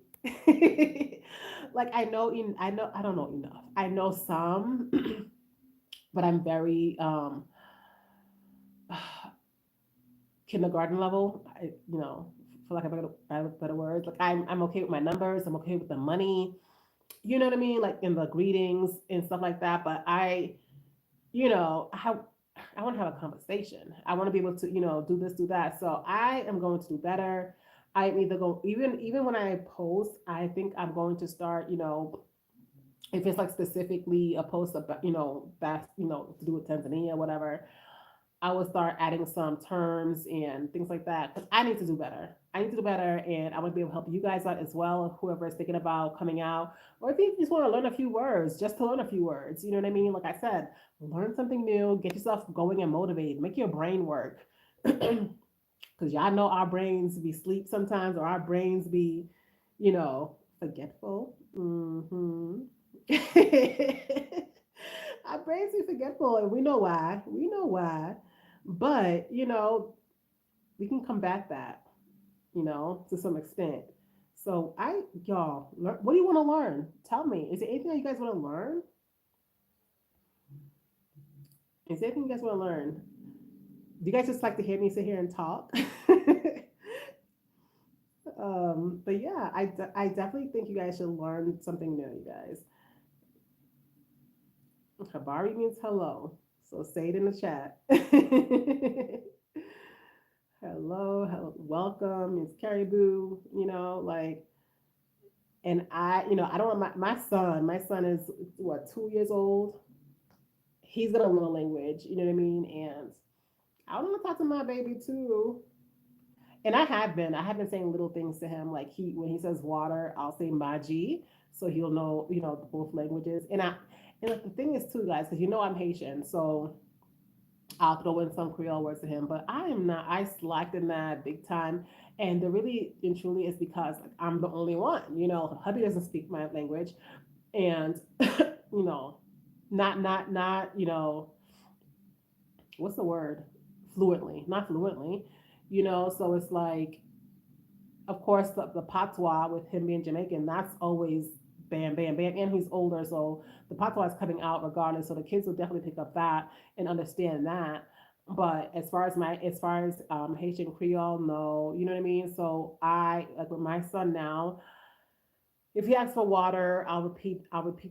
Like I don't know enough. I know some, but I'm very kindergarten level. For lack of better words, like I'm okay with my numbers. I'm okay with the money. You know what I mean? Like in the greetings and stuff like that. But I want to have a conversation. I want to be able to, do this, do that. So I am going to do better. I'm either going even when I post, I think I'm going to start, if it's like specifically a post about, that's, to do with Tanzania, whatever, I will start adding some terms and things like that because I need to do better. I need to do better, and I want to be able to help you guys out as well. Whoever is thinking about coming out, or if you just want to learn a few words, just to learn a few words. You know what I mean? Like I said, learn something new, get yourself going and motivated, make your brain work. Because y'all know our brains be sleep sometimes, or our brains be, forgetful. Our brains be forgetful, and we know why. We know why. But, we can combat that, to some extent. So y'all, what do you want to learn? Tell me. Is there anything that you guys want to learn? Is there anything you guys want to learn? Do you guys just like to hear me sit here and talk? But yeah, I definitely think you guys should learn something new, you guys. Habari means hello. So say it in the chat. Hello, hello, welcome. It's Caribou, like, and I don't want my son is what, 2 years old. He's gonna learn a language, you know what I mean? And I want to talk to my baby too. And I have been saying little things to him, like when he says water, I'll say Maji, so he'll know, both languages. And like the thing is too, guys, because I'm Haitian, so I'll throw in some Creole words to him, but I am not. I slacked in that big time, and the really and truly is because like I'm the only one. Hubby doesn't speak my language, and you know, not what's the word? Fluently, not fluently. So it's like, of course, the patois with him being Jamaican, that's always bam, bam, bam, and he's older, so the patois is coming out regardless. So the kids will definitely pick up that and understand that. But as far as Haitian Creole, no, you know what I mean. So I like with my son now. If he asks for water, I'll repeat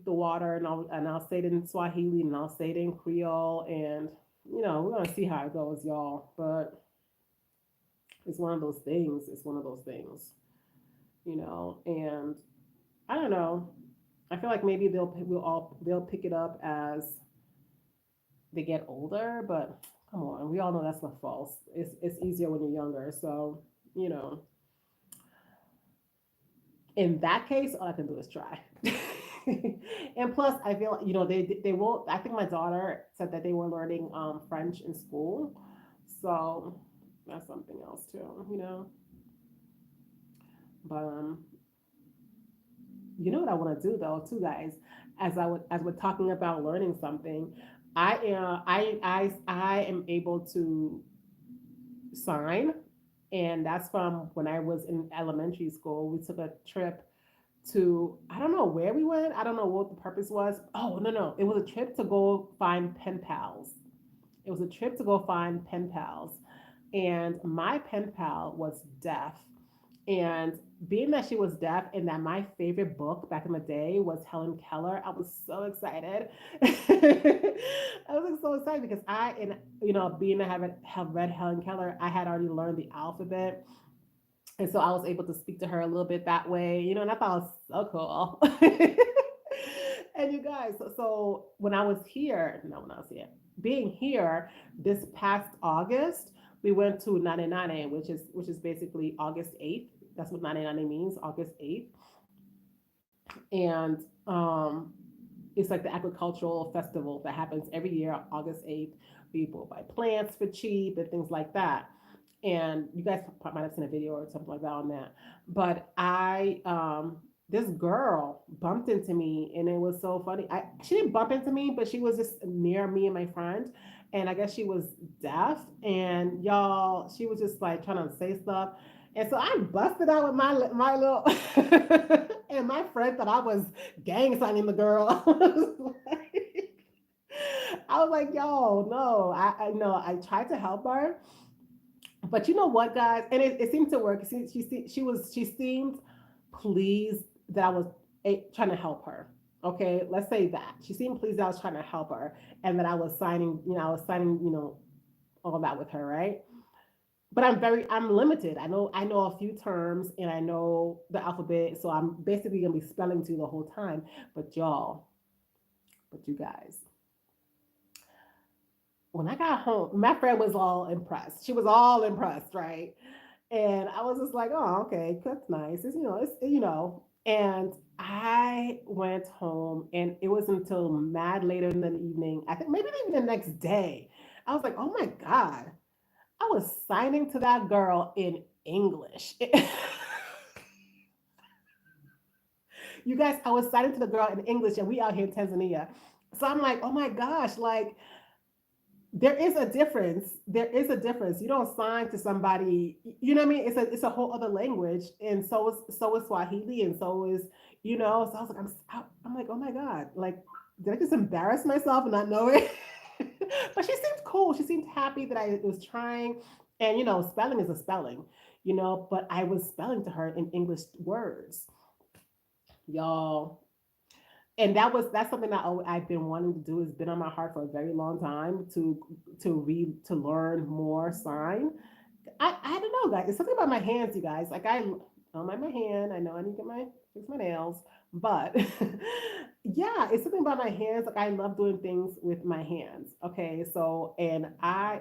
the water, and I'll say it in Swahili, and I'll say it in Creole, and we're gonna see how it goes, y'all. But it's one of those things. It's one of those things, and I don't know. I feel like maybe they'll pick it up as they get older, but come on, we all know that's not false. It's easier when you're younger. So, you know, in that case, all I can do is try. And plus, I feel they will. I think my daughter said that they were learning French in school, so that's something else too. But you know what I want to do though, too, guys. As we're talking about learning something, I am able to sign, and that's from when I was in elementary school. We took a trip to, I don't know where we went. I don't know what the purpose was. Oh, no, it was a trip to go find pen pals. It was a trip to go find pen pals, and my pen pal was deaf. And being that she was deaf and that my favorite book back in the day was Helen Keller, I was so excited. I was like so excited because being that have read Helen Keller, I had already learned the alphabet. And so I was able to speak to her a little bit that way, and I thought it was so cool. And you guys, so when I was here, no, when I was here, being here this past August, we went to Nane Nane, which is basically August 8th. That's what Nane Nane means, August 8th. And it's like the agricultural festival that happens every year, August 8th. People buy plants for cheap and things like that. And you guys might have seen a video or something like that on that. But this girl bumped into me, and it was so funny. She didn't bump into me, but she was just near me and my friend. And I guess she was deaf, and y'all, she was just like trying to say stuff. And so I busted out with my little, and my friend thought I was gang signing the girl. I was like, yo, no, I no, I tried to help her, but you know what, guys, and it seemed to work. She seemed pleased that I was trying to help her. Okay, let's say that she seemed pleased that I was trying to help her, and that I was signing, all that with her, right? But I'm limited. I know a few terms, and I know the alphabet, so I'm basically gonna be spelling to you the whole time. But y'all, but you guys, when I got home, my friend was all impressed. She was all impressed, right? And I was just like, oh, okay, that's nice. And I went home, and it was until mad later in the evening. I think maybe even the next day. I was like, oh my God, I was signing to that girl in English. You guys, I was signing to the girl in English, and we out here in Tanzania. So I'm like, oh my gosh, like there is a difference. There is a difference. You don't sign to somebody, you know what I mean? It's a whole other language, and so is Swahili, and so is So I was like, I'm like, oh my God, like did I just embarrass myself and not know it? But she seemed cool. She seemed happy that I was trying, and spelling is a spelling, But I was spelling to her in English words, y'all. And that's something that I've been wanting to do. Has been on my heart for a very long time to learn more sign. I don't know, guys. It's something about my hands, you guys. Like I don't like my hand. I know I need to fix my nails, but yeah, it's something about my hands. Like I love doing things with my hands. Okay, so and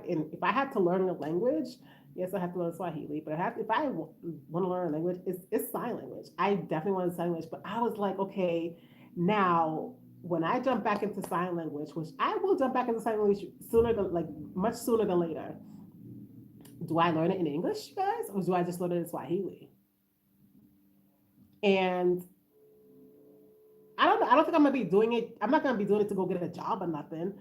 if I had to learn a language, yes, I have to learn Swahili. But if I want to learn a language, it's sign language. I definitely want to sign language. But I was like, okay, now when I jump back into sign language, which I will jump back into sign language sooner than like much sooner than later, do I learn it in English, you guys, or do I just learn it in Swahili? And I don't know. I don't think I'm gonna be doing it. I'm not gonna be doing it to go get a job or nothing.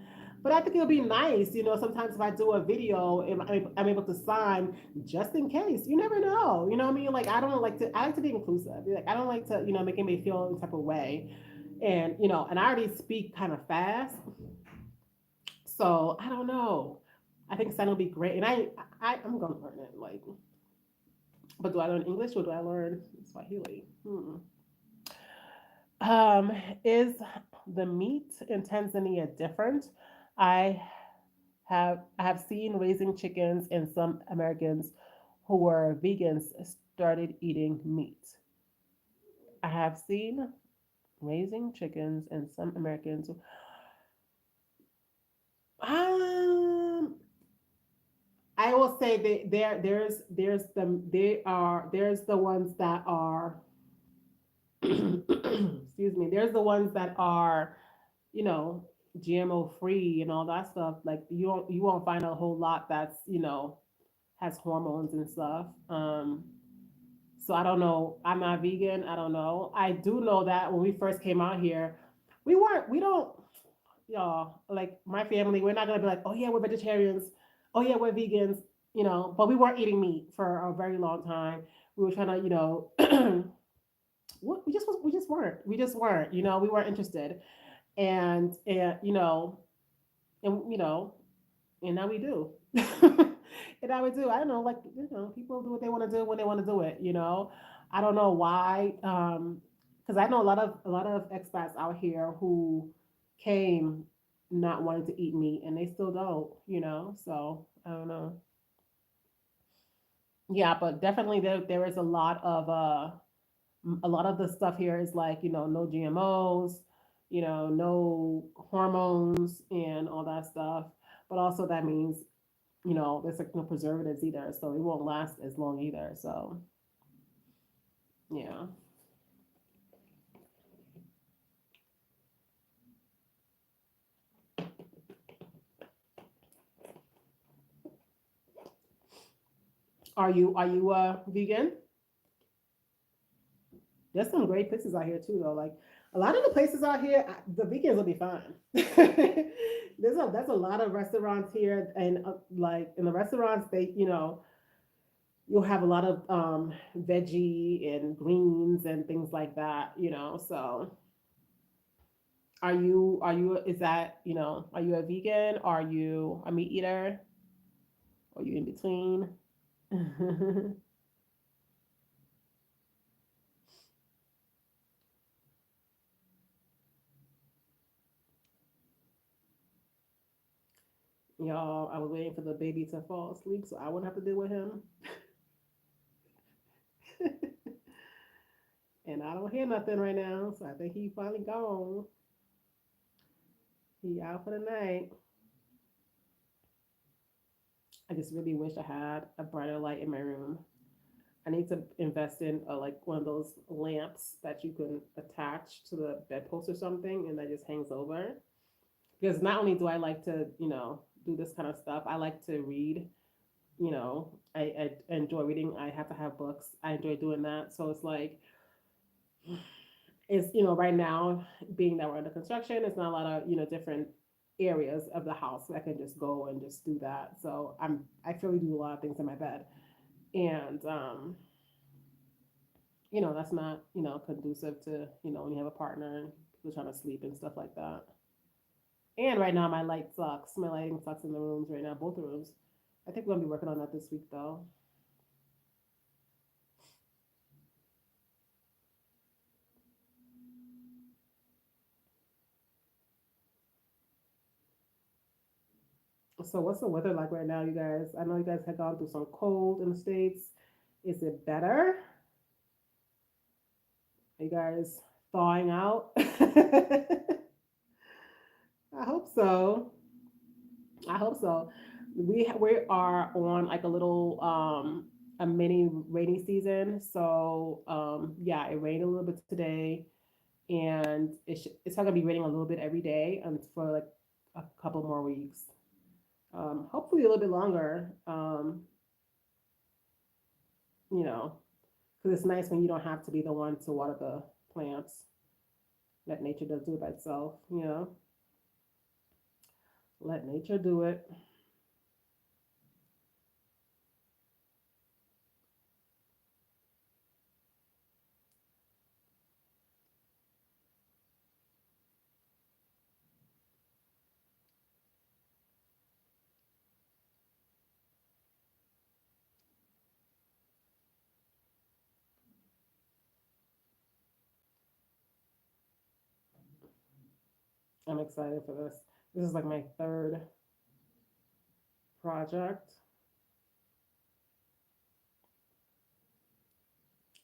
But I think it'll be nice, Sometimes if I do a video, and I'm able to sign just in case. You never know. You know what I mean? Like I don't like to. I like to be inclusive. Like I don't like to, make anybody feel any type of way. And and I already speak kind of fast, so I don't know. I think sign will be great, and I'm gonna learn it. But do I learn English or do I learn Swahili? Um, is the meat in Tanzania different? I I have seen raising chickens and some Americans who were vegans started eating meat. I have seen raising chickens and some Americans. Um, I will say that there's the they are there's the ones that are excuse me, there's the ones that are, you know, GMO free and all that stuff. Like you won't find a whole lot that's, has hormones and stuff. So I don't know. I'm not vegan. I don't know. I do know that when we first came out here, we don't, y'all, like my family, we're not gonna be like, oh yeah, we're vegetarians. Oh yeah, we're vegans, but we weren't eating meat for a very long time. We were trying to, we just weren't, we weren't interested. And and and now we do. And now we do. I don't know, like, people do what they want to do when they want to do it. I don't know why. Because I know a lot of expats out here who came not wanting to eat meat and they still don't. So I don't know. Yeah, but definitely there is a lot of the stuff here is like, no GMOs, no hormones and all that stuff. But also that means, there's like no preservatives either, so it won't last as long either. So yeah. Are you vegan? There's some great places out here too, though. Like a lot of the places out here, the vegans will be fine. There's a lot of restaurants here, and like in the restaurants, you'll have a lot of veggie and greens and things like that. So are you is that are you a vegan? Are you a meat eater? Are you in between? Y'all, I was waiting for the baby to fall asleep so I wouldn't have to deal with him. And I don't hear nothing right now, so I think he finally gone. He out for the night. I just really wish I had a brighter light in my room. I need to invest in like one of those lamps that you can attach to the bedpost or something, and that just hangs over. Because not only do I like to, do this kind of stuff, I like to read. I enjoy reading. I have to have books. I enjoy doing that. So it's like, right now, being that we're under construction, it's not a lot of, different areas of the house I can just go and just do that. So I feel we do a lot of things in my bed. And that's not, conducive to, when you have a partner and people trying to sleep and stuff like that. And right now my light sucks. My lighting sucks in the rooms right now, both the rooms. I think we're gonna be working on that this week though. So what's the weather like right now, you guys? I know you guys have gone through some cold in the States. Is it better? Are you guys thawing out? I hope so. I hope so. We are on like a mini rainy season. So yeah, it rained a little bit today, and it's not gonna be raining a little bit every day and for like a couple more weeks. Hopefully a little bit longer. You know, because it's nice when you don't have to be the one to water the plants. Let nature does do it by itself. Let nature do it. I'm excited for this. This is like my third project.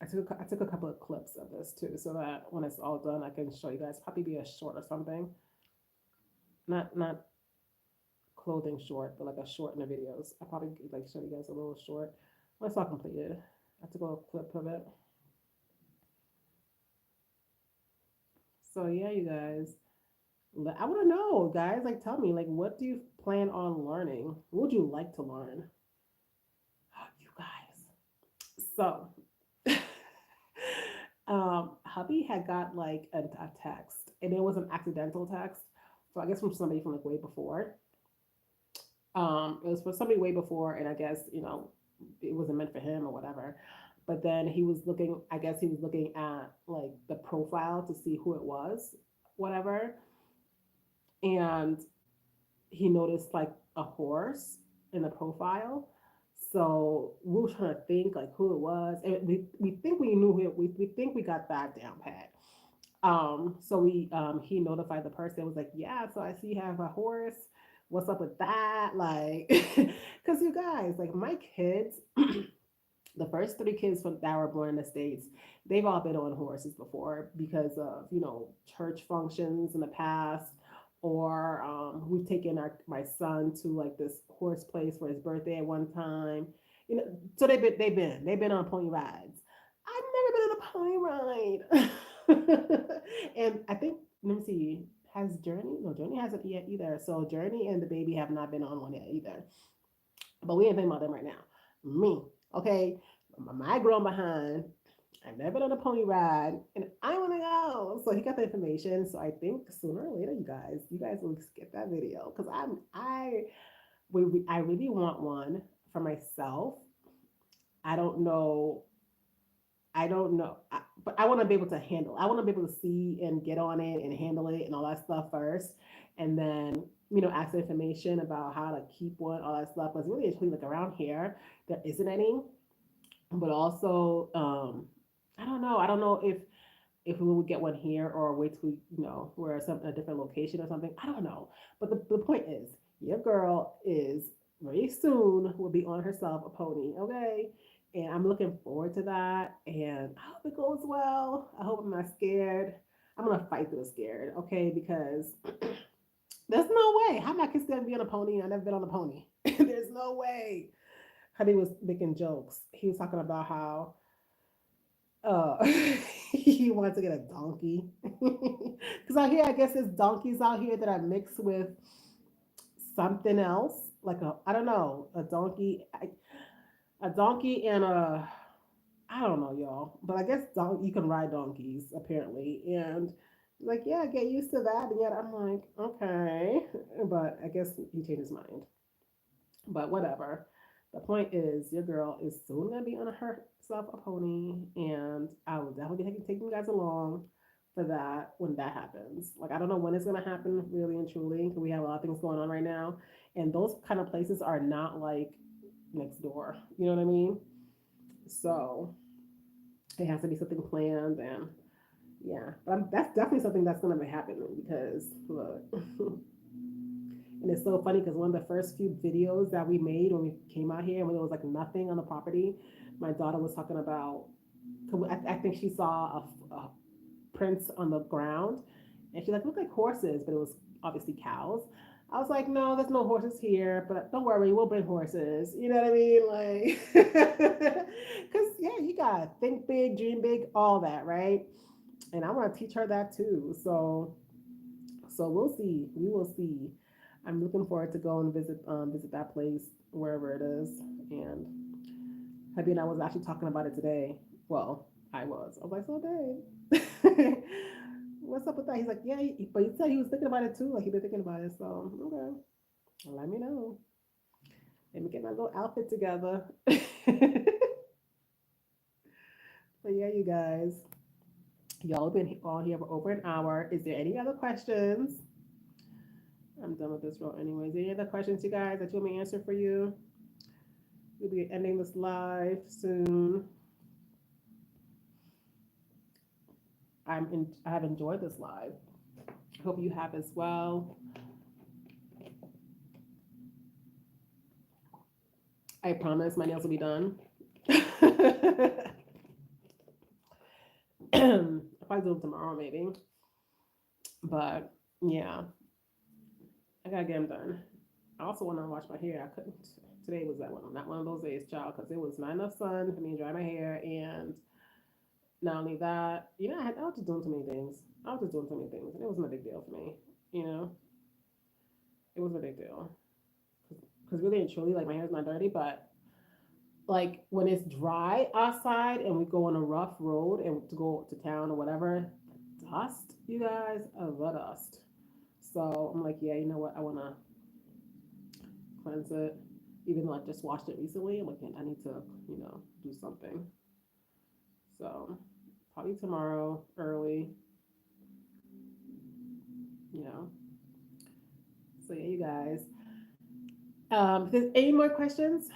I took a couple of clips of this too, so that when it's all done, I can show you guys. Probably be a short or something. Not clothing short, but like a short in the videos. I probably like show you guys a little short when it's all completed. I took a little clip of it. So yeah, you guys. I want to know, guys. Like, tell me, like, what do you plan on learning? What would you like to learn, you guys? So, hubby had got like a text, and it was an accidental text. So I guess from somebody from like way before. It was for somebody way before, and I guess it wasn't meant for him or whatever. But then he was looking. I guess he was looking at like the profile to see who it was, whatever, and he noticed like a horse in the profile. So we were trying to think like who it was, and we think we knew who we think we got that down pat. So we he notified the person. It was like, yeah, so I see you have a horse. What's up with that? Like, because you guys, like my kids, the first three kids from that were born in the States, they've all been on horses before because of church functions in the past, or we've taken my son to like this horse place for his birthday at one time. So they've been on pony rides. I've never been on a pony ride, and I think let me see. Has Journey? No, Journey hasn't yet either. So Journey and the baby have not been on one yet either. But we ain't thinking about them right now. Me, okay? My grown behind. I've never been on a pony ride, and I want to go. So he got the information. So I think sooner or later, you guys will get that video because I really want one for myself. I don't know. I don't know, but I want to be able to handle. I want to be able to see and get on it and handle it and all that stuff first, and then ask the information about how to keep one, all that stuff. Because really, actually, like around here, there isn't any. But also, I don't know. I don't know if we would get one here or wait till we're at a different location or something. I don't know. But the point is, your girl is very soon will be on herself a pony. Okay. And I'm looking forward to that. And I hope it goes well. I hope I'm not scared. I'm gonna fight through scared, okay? Because there's no way. How am I gonna be on a pony? I've never been on a pony. There's no way. Hubby was making jokes. He was talking about how uh he wanted to get a donkey. Because out here, I guess there's donkeys out here that are mixed with something else. Like I don't know, a donkey and a I don't know, y'all, but I guess you can ride donkeys apparently, and like, yeah, get used to that. And yet I'm like, okay, but I guess he changed his mind. But whatever. The point is, your girl is soon gonna be on herself a pony, and I will definitely be taking you guys along for that when that happens. Like, I don't know when it's gonna happen, really and truly, because we have a lot of things going on right now, and those kind of places are not like next door. You know what I mean? So it has to be something planned, and yeah, but that's definitely something that's going to be happening because look, and it's so funny because one of the first few videos that we made when we came out here, when there was like nothing on the property, my daughter was talking about. I think she saw a prints on the ground, and she like looked like horses, but it was obviously cows. I was like, no, there's no horses here, but don't worry, we'll bring horses. You know what I mean? Like, because yeah, you gotta think big, dream big, all that, right? And I want to teach her that too. So we'll see. We will see. I'm looking forward to go and visit that place wherever it is. And hubby and I was actually talking about it today. Well, I was like, so babe, what's up with that? He's like, yeah, but he said he was thinking about it too. Like he'd been thinking about it. So okay, let me know. Let me get my little outfit together. But yeah, you guys, y'all have been on here for over an hour. Is there any other questions? I'm done with this role anyways. Any other questions, you guys, that you want me to answer for you? We'll be ending this live soon. I have enjoyed this live. Hope you have as well. I promise my nails will be done. I'll probably do them tomorrow, maybe. But yeah, I gotta get them done. I also want to wash my hair. I couldn't. Today was that one, not one of those days, child, because it was not enough sun for me to dry my hair. And not only that, I was just doing too many things. I was just doing too many things, and it wasn't a big deal for me. You know, it wasn't a big deal because really and truly, like my hair's not dirty, but like when it's dry outside and we go on a rough road and to go to town or whatever, dust, you guys, the dust. So I'm like, yeah, you know what? I want to cleanse it. Even though I just washed it recently, I'm like, I need to, do something. So probably tomorrow early, you know. So yeah, you guys. If there's any more questions,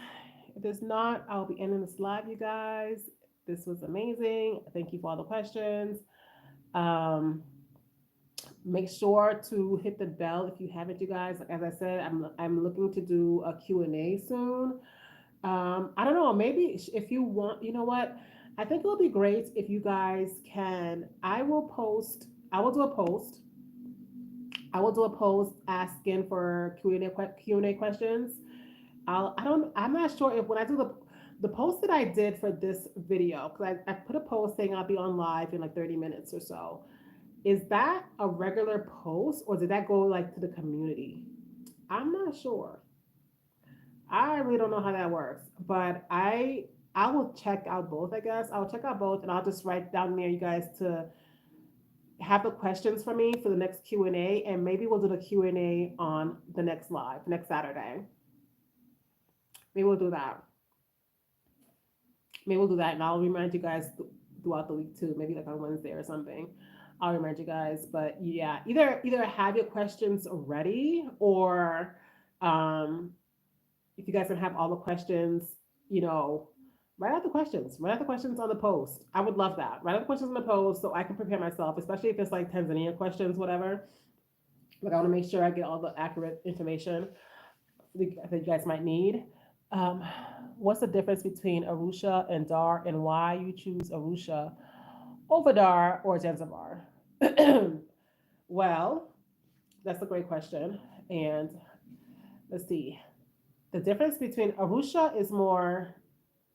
if there's not, I'll be ending this live, you guys. This was amazing. Thank you for all the questions. Um, Make sure to hit the bell if you haven't, you guys. As I said, I'm looking to do a Q&A soon. I don't know, maybe if you want, you know what? I think it would be great if you guys can. I will do a post. I will do a post asking for Q&A questions. I'm not sure if when I do the post that I did for this video, because I put a post saying I'll be on live in like 30 minutes or so. Is that a regular post or did that go like to the community? I'm not sure. I really don't know how that works, but I will check out both. I guess I'll check out both, and I'll just write down there, you guys, to have the questions for me for the next Q&A, and maybe we'll do the Q&A on the next live next Saturday. Maybe we'll do that. Maybe we'll do that, and I'll remind you guys throughout the week too. Maybe like on Wednesday or something. I'll remind you guys. But yeah, either have your questions ready, or um, if you guys don't have all the questions, you know, write out the questions. Write out the questions on the post. I would love that. Write out the questions on the post so I can prepare myself, especially if it's like Tanzania questions, whatever. Like I want to make sure I get all the accurate information that you guys might need. Um, what's the difference between Arusha and Dar, and why you choose Arusha over Dar or Zanzibar? Well, that's a great question. And let's see. The difference between Arusha is more,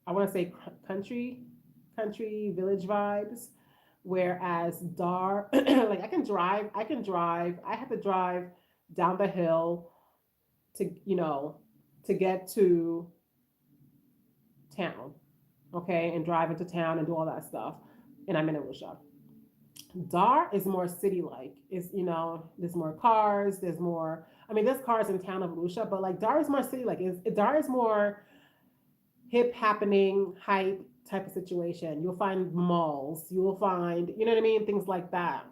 I want to say country village vibes, whereas Dar, like I have to drive down the hill to, to get to town, okay, and drive into town and do all that stuff. And I'm in Arusha. Dar is more city like. It's, there's more cars, there's more, I mean, there's cars in town of Arusha, but like Dar is more city like. Dar is more hip happening, hype type of situation. You'll find malls, you will find, you know what I mean? Things like that.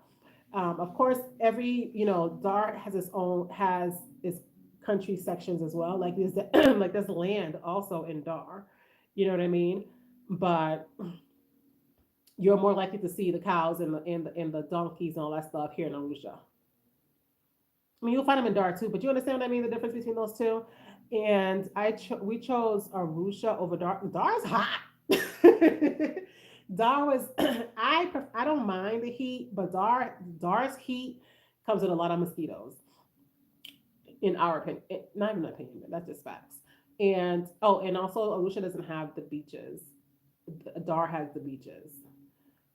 Of course, Dar has its country sections as well. Like there's like there's land also in Dar. You know what I mean? But you're more likely to see the cows and the donkeys and all that stuff here in Arusha. I mean, you'll find them in Dar too, but you understand what I mean? The difference between those two. And we chose Arusha over Dar. Dar's hot. Dar was I don't mind the heat, but Dar's heat comes with a lot of mosquitoes, in our opinion. Not even an opinion, but that's just facts. And and also Arusha doesn't have the beaches. Dar has the beaches.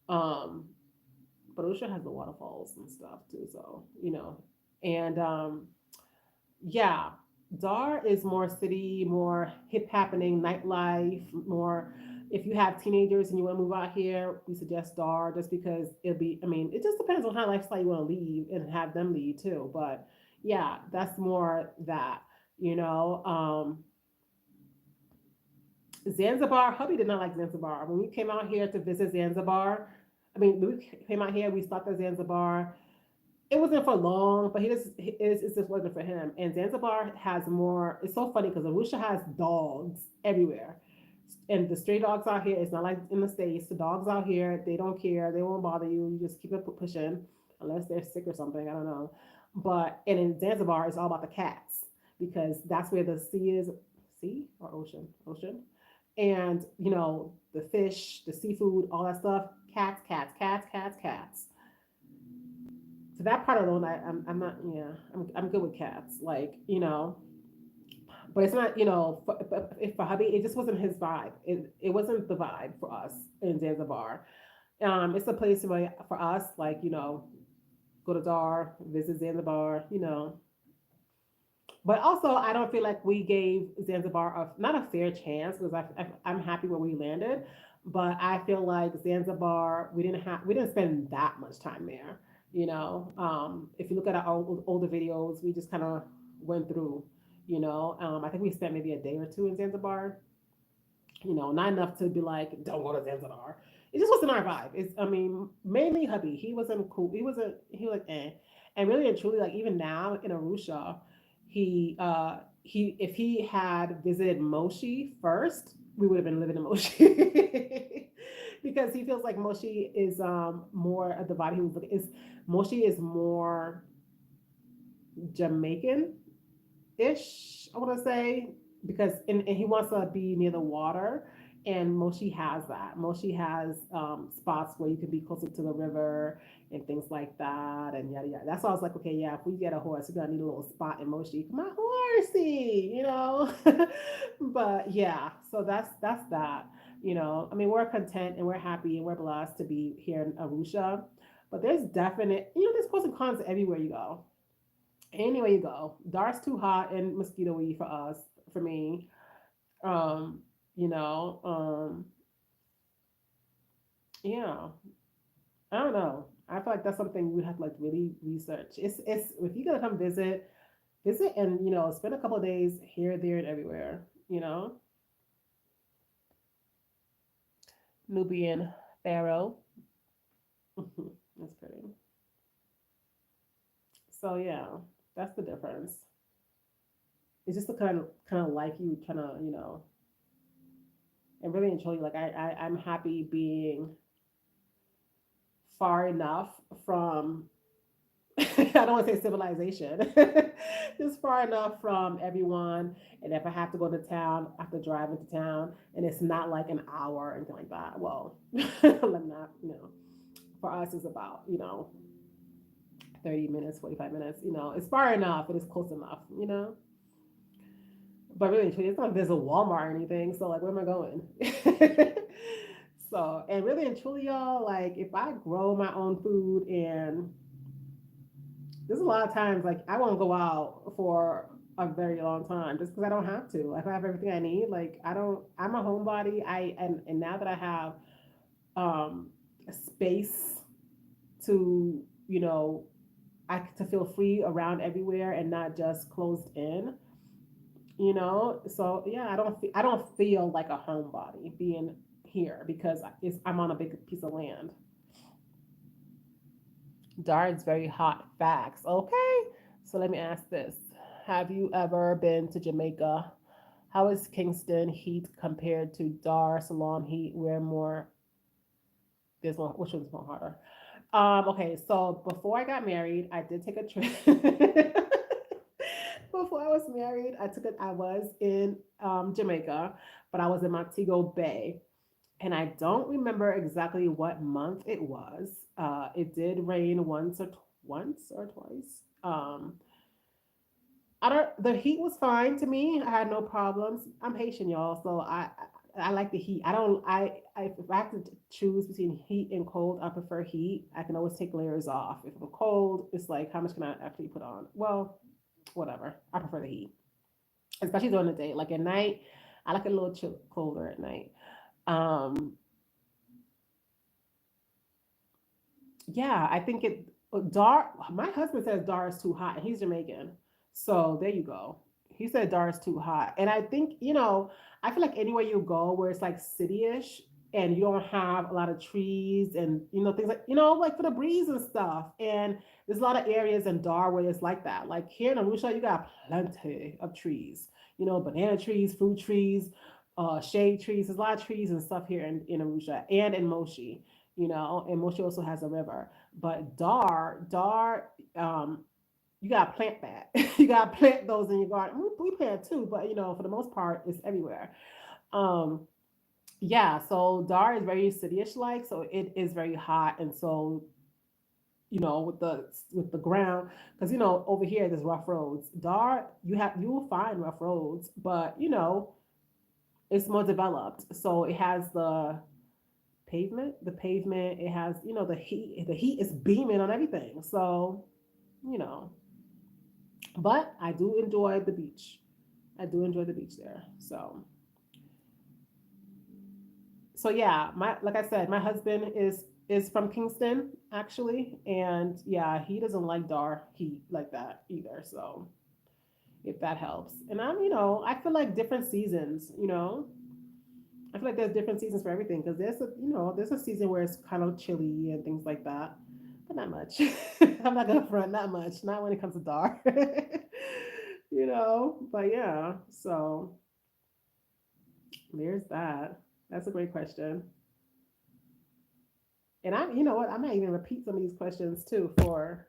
Um, but Arusha has the waterfalls and stuff too. So and yeah, Dar is more city, more hip happening, nightlife, more. If you have teenagers and you want to move out here, we suggest Dar just because it'll be. I mean, it just depends on how lifestyle you want to leave and have them lead too. But yeah, that's more that you know. Zanzibar, hubby did not like Zanzibar. When we came out here to visit Zanzibar, I mean, we came out here, we stopped at Zanzibar. It wasn't for long, but it just wasn't for him. And Zanzibar has more. It's so funny because Arusha has dogs everywhere, and the stray dogs out here. It's not like in the states. The dogs out here, they don't care. They won't bother you. You just keep it pushing. unless they're sick or something. I don't know. But and in Zanzibar, it's all about the cats because that's where the sea is. Sea or ocean? Ocean. And the fish, the seafood, all that stuff. Cats, cats, cats, cats, cats. So that part alone, I'm not. Yeah, I'm good with cats. Like but it's not. For hubby, it just wasn't his vibe. It wasn't the vibe for us in Zanzibar. It's a place where for us, like go to Dar, visit Zanzibar, But also, I don't feel like we gave Zanzibar not a fair chance because I'm happy where we landed, but I feel like Zanzibar we didn't spend that much time there. If you look at our older videos, we just kind of went through. I think we spent maybe a day or two in Zanzibar. Not enough to be like, don't go to Zanzibar. It just wasn't our vibe. I mean, mainly hubby. He wasn't cool. He was like, eh. And really and truly, like even now in Arusha, if he had visited Moshi first, we would have been living in Moshi. Because he feels like Moshi is more of the vibe he was looking is Moshi is more Jamaican ish, I want to say, because and he wants to be near the water. And Moshi has that. Moshi has spots where you can be closer to the river and things like that, and yada yada. That's why I was like, okay, yeah, if we get a horse, we're gonna need a little spot in Moshi. Come on, horsey. But yeah, so that's that. I mean, we're content and we're happy and we're blessed to be here in Arusha. But there's definite, there's pros and cons everywhere you go. Anywhere you go, dark's too hot and mosquito-y for us, for me. Um, you know, yeah, I don't know. I feel like that's something we'd have to like really research. It's if you're gonna come visit and spend a couple of days here, there, and everywhere. You know, Nubian pharaoh. That's pretty. So yeah, that's the difference. It's just the kind of life you kind of and really and truly like I'm happy being far enough from I don't want to say civilization, just far enough from everyone. And if I have to go to town, I have to drive into town, and it's not like an hour or anything like that. Well, I'm not, for us, it's about 30 minutes, 45 minutes. It's far enough, and it's close enough. But really, it's not like there's a Walmart or anything. So like, where am I going? So, and really and truly, y'all, like if I grow my own food and there's a lot of times like I won't go out for a very long time just because I don't have to. Like I have everything I need. Like I don't. I'm a homebody. And now that I have space to to feel free around everywhere and not just closed in. So yeah, I don't feel like a homebody being here because I'm on a big piece of land. Dart's very hot. Facts. Okay. So let me ask this. Have you ever been to Jamaica? How is Kingston heat compared to Dar Salaam heat? Where more there's more which one's more harder? Okay, so before I got married, I did take a trip. Before I was married, I was in Jamaica, but I was in Montego Bay. And I don't remember exactly what month it was. It did rain once or twice. I don't. The heat was fine to me. I had no problems. I'm Haitian, y'all, so I like the heat. I don't. If I have to choose between heat and cold, I prefer heat. I can always take layers off. If I'm cold, it's like how much can I actually put on? Well, whatever. I prefer the heat, especially during the day. Like at night, I like it a little colder at night. Um, yeah, I think it Dar. My husband says Dar is too hot, and he's Jamaican. So there you go. He said Dar is too hot, and I think I feel like anywhere you go where it's like city-ish and you don't have a lot of trees and things like like for the breeze and stuff. And there's a lot of areas in Dar where it's like that. Like here in Arusha, you got plenty of trees. Banana trees, fruit trees, shade trees. There's a lot of trees and stuff here in Arusha and in Moshi. And Moshi also has a river. But you gotta plant that. You gotta plant those in your garden. We plant too, but for the most part, it's everywhere. Um, yeah, so Dar is very cityish like, so it is very hot, and so with the ground, because over here there's rough roads. Dar, you will find rough roads, but it's more developed, so it has the pavement. It has the heat is beaming on everything. So you know, but I do enjoy the beach. I do enjoy the beach there. So yeah, my like I said, my husband is from Kingston actually, and yeah, he doesn't like Dar heat like that either. So if that helps, and I feel like different seasons. I feel like there's different seasons for everything because there's a season where it's kind of chilly and things like that, but not much. I'm not gonna front, not much, not when it comes to Dar. But yeah, so there's that. That's a great question. And you know what? I might even repeat some of these questions too for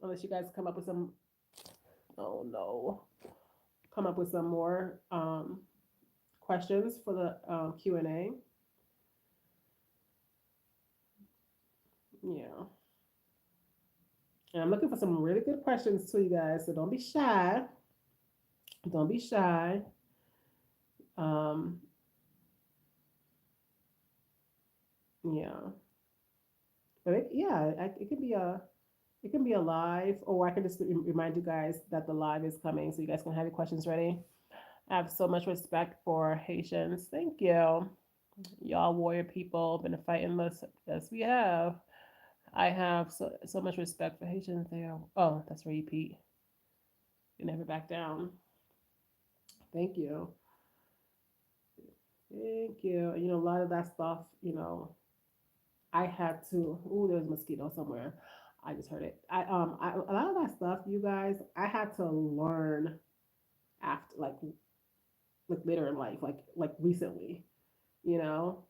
unless you guys come up with some. Oh no, come up with some more questions for the Q&A. Yeah, and I'm looking for some really good questions too, you guys. So don't be shy. Don't be shy. Um, yeah, but it can be a live, or I can just remind you guys that the live is coming, so you guys can have your questions ready. I have so much respect for Haitians. Thank you. Y'all warrior people been fighting us. Yes, we have. I have so much respect for Haitians. They are. Oh, that's repeat. You never back down. Thank you. Thank you. A lot of that stuff. I had to. Ooh, there's a mosquito somewhere. I just heard it. A lot of that stuff, you guys. I had to learn after, like later in life, like recently. You know,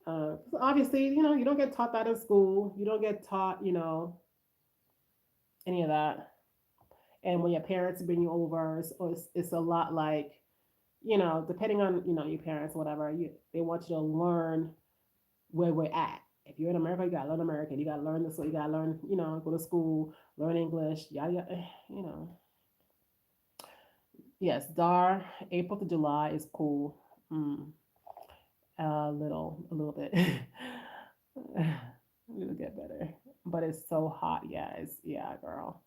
'cause obviously, you don't get taught that in school. You don't get taught, any of that. And when your parents bring you over, it's a lot like, depending on, your parents, whatever, they want you to learn where we're at. If you're in America, you gotta learn American. You gotta learn this, so you gotta learn, go to school, learn English, yada yada. You know. Yes, Dar, April to July is cool. Mm, a little bit. It'll get better, but it's so hot. Yeah, girl.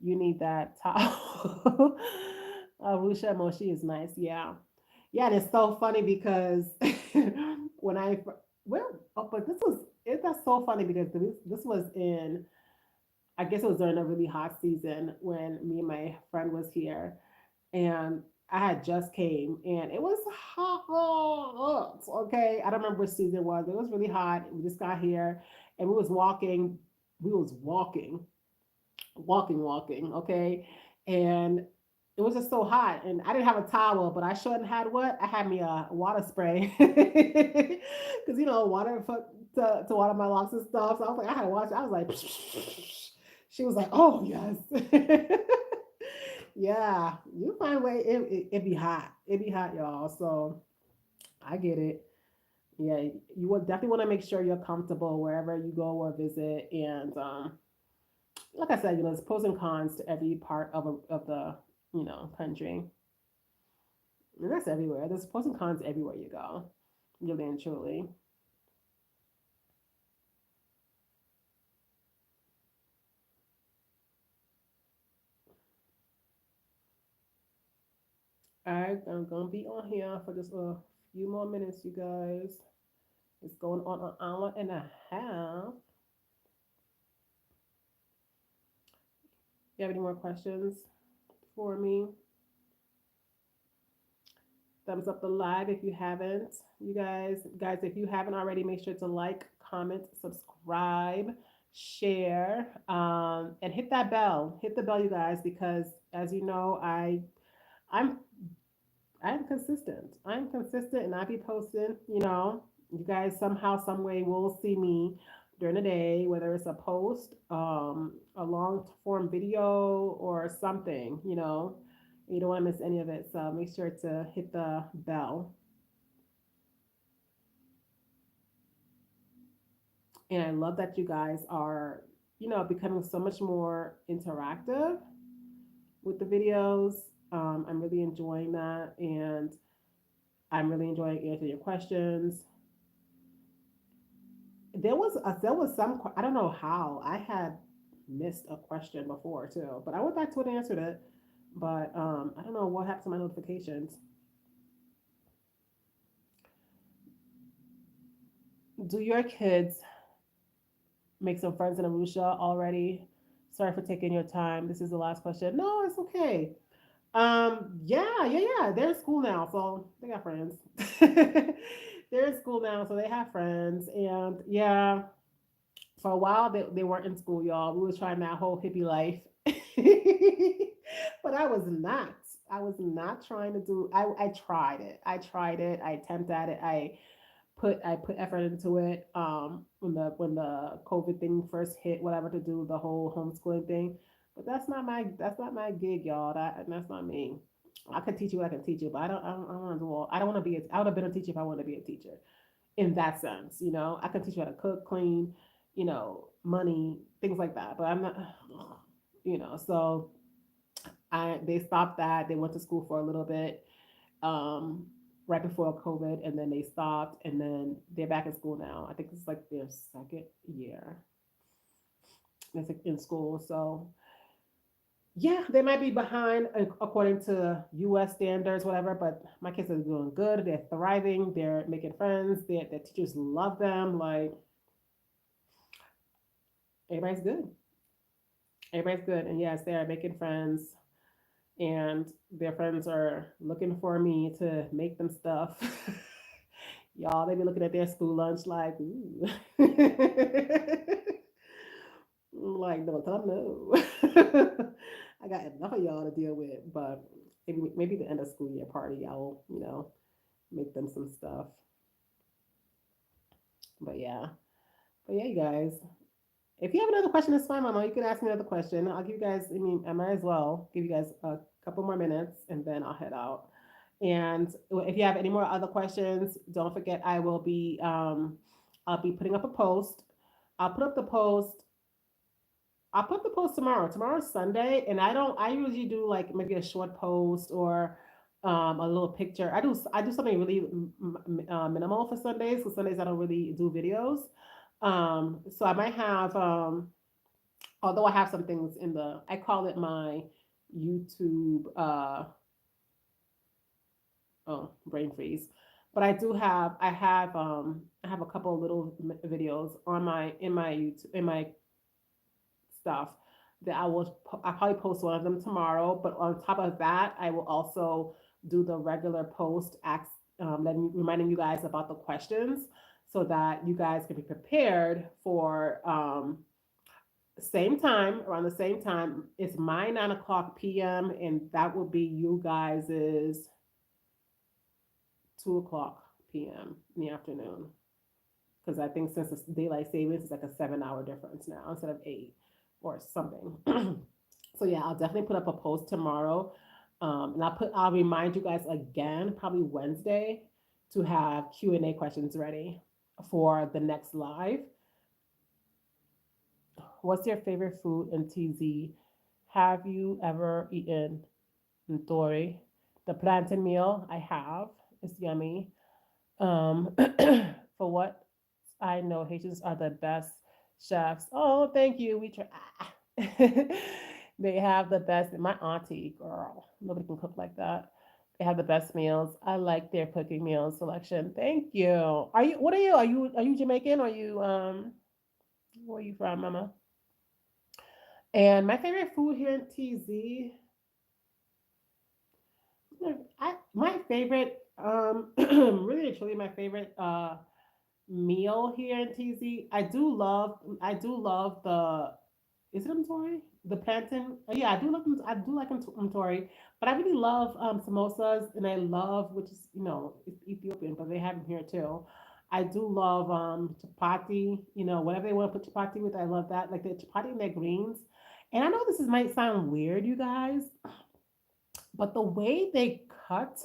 You need that towel. Rusha Moshi is nice. Yeah. Yeah, and it's so funny because when I, well, oh, but that's so funny because this was I guess it was during a really hot season when me and my friend was here, and I had just came and it was hot. Okay, I don't remember which season it was. It was really hot. We just got here and we was walking. We was walking, okay? And it was just so hot. And I didn't have a towel, but I sure had what? I had me a water spray. Because, water to water my locks and stuff. So I was like, I had to watch it. I was like, she was like, oh, yes. Yeah, you find a way. It be hot. It be hot, y'all. So I get it. Yeah, you would definitely want to make sure you're comfortable wherever you go or visit. And like I said, there's pros and cons to every part of the country, and that's everywhere. There's pros and cons everywhere you go, really and truly. All right, I'm gonna be on here for just a few more minutes, you guys. It's going on an hour and a half. You have any more questions for me? Thumbs up the live if you haven't. You guys, if you haven't already, make sure to like, comment, subscribe, share, and hit that bell. Hit the bell, you guys, because as you know, I'm I'm consistent. I'm consistent, and I be posting. You guys somehow, some way will see me during the day, whether it's a post, a long form video, or something. You don't want to miss any of it. So make sure to hit the bell. And I love that you guys are, becoming so much more interactive with the videos. I'm really enjoying that, and I'm really enjoying answering your questions. There was I don't know how I had missed a question before too, but I went back to it and answered it. But I don't know what happened to my notifications. Do your kids make some friends in Arusha already? Sorry for taking your time. This is the last question. No, it's okay. Yeah, yeah, yeah. They're in school now, so they got friends. They're in school now, so they have friends. And yeah, for a while they weren't in school, y'all. We was trying that whole hippie life. But I was not trying to do I tried it. I tried it. I attempted at it. I put effort into it when the COVID thing first hit, whatever, to do the whole homeschooling thing. But that's not my gig, y'all. That's not me. I can teach you what I can teach you, but I don't want to do all. I don't want to be. I would have been a teacher if I wanted to be a teacher. In that sense, I can teach you how to cook, clean, money, things like that. But I'm not. So they stopped that. They went to school for a little bit, um, right before COVID, and then they stopped, and then they're back in school now. I think it's like their second year that's in school. So yeah, they might be behind according to U.S. standards, whatever. But my kids are doing good. They're thriving. They're making friends. Their teachers love them. Like everybody's good. Everybody's good. And yes, they are making friends, and their friends are looking for me to make them stuff. Y'all, they be looking at their school lunch like, ooh. Like, no, tell them no. I got enough of y'all to deal with, but maybe the end of school year party, I'll, make them some stuff. But yeah. But yeah, you guys. If you have another question, it's fine, Mama. You can ask me another question. I'll give you guys, I might as well give you guys a couple more minutes and then I'll head out. And if you have any more other questions, don't forget I'll be putting up a post. I'll put up the post I'll put the post tomorrow. Tomorrow's Sunday, and I usually do like maybe a short post or a little picture. I do something really minimal for Sundays. Because Sundays I don't really do videos. So I might have, although I have some things in I call it my YouTube. Oh, brain freeze. But I have a couple of little videos on my in my YouTube in my stuff that I'll probably post one of them tomorrow. But on top of that, I will also do the regular post, reminding you guys about the questions so that you guys can be prepared for same time, around the same time. It's my 9 o'clock p.m. and that will be you guys's 2 o'clock p.m. in the afternoon. Because I think since it's daylight savings, it's like a 7 hour difference now instead of eight or something. So yeah, I'll definitely put up a post tomorrow, and I'll remind you guys again probably Wednesday to have Q&A questions ready for the next live. What's your favorite food in TZ? Have you ever eaten ntori? The plantain meal, I have. It's yummy. For what I know, Haitians are the best chefs. Oh, thank you. We try. They have the best. My auntie, girl, nobody can cook like that. They have the best meals. I like their cooking meals selection. Thank you. Are you? What are you? Are you Jamaican? Or are you where are you from, Mama? And my favorite food here in TZ, my favorite, really and truly my favorite meal here in TZ. I do love the, is it Mtori? The plantain. Yeah, I do like Mtori, but I really love samosas, and I love, which is, it's Ethiopian, but they have them here too. I do love chapati, whatever they want to put chapati with, I love that. Like the chapati and their greens. And I know this might sound weird, you guys, but the way they cut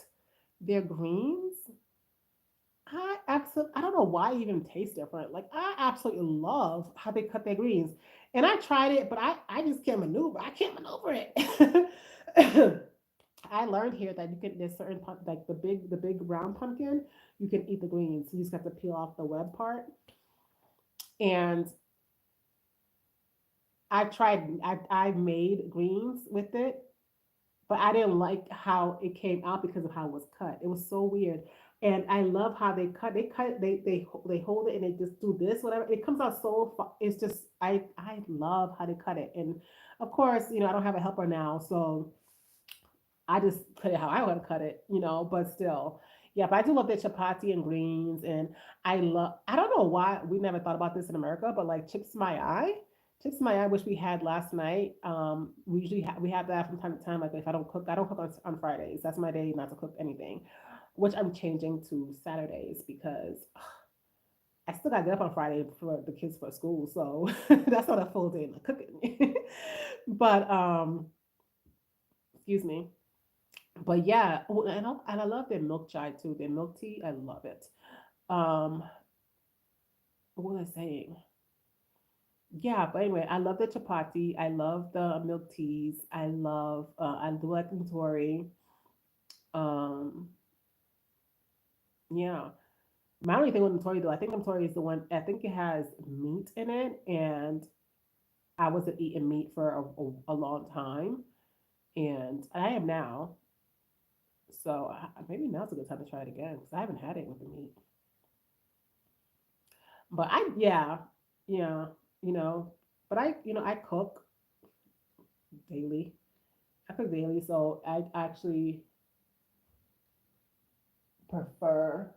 their greens, I don't know why it even tastes different. Like I absolutely love how they cut their greens. And I tried it, but I just can't maneuver. I can't maneuver it. I learned here that you can there's certain like the big round pumpkin, you can eat the greens. You just have to peel off the web part. And I made greens with it, but I didn't like how it came out because of how it was cut. It was so weird. And I love how they cut. They hold it and they just do this, whatever. It comes out so. It's just I love how they cut it. And of course, I don't have a helper now, so I just cut it how I want to cut it, But still, yeah. But I do love the chapati and greens, and I love. I don't know why we never thought about this in America, but like chips my eye, which we had last night. We usually we have that from time to time. Like if I don't cook on Fridays. That's my day not to cook anything, which I'm changing to Saturdays because I still got to get up on Friday for the kids for school, so that's not a full day of cooking. But excuse me. But yeah, oh, and I love their milk chai too. Their milk tea, I love it. Um, what was I saying? Yeah, but anyway, I love the chapati. I love the milk teas. I do like Tori. Um, yeah. My only thing with Tori though, I think Tori is the one. I think it has meat in it, and I wasn't eating meat for a long time, and I am now. So maybe now's a good time to try it again because I haven't had it with the meat. But yeah, you know, but I cook daily. I cook daily, so prefer,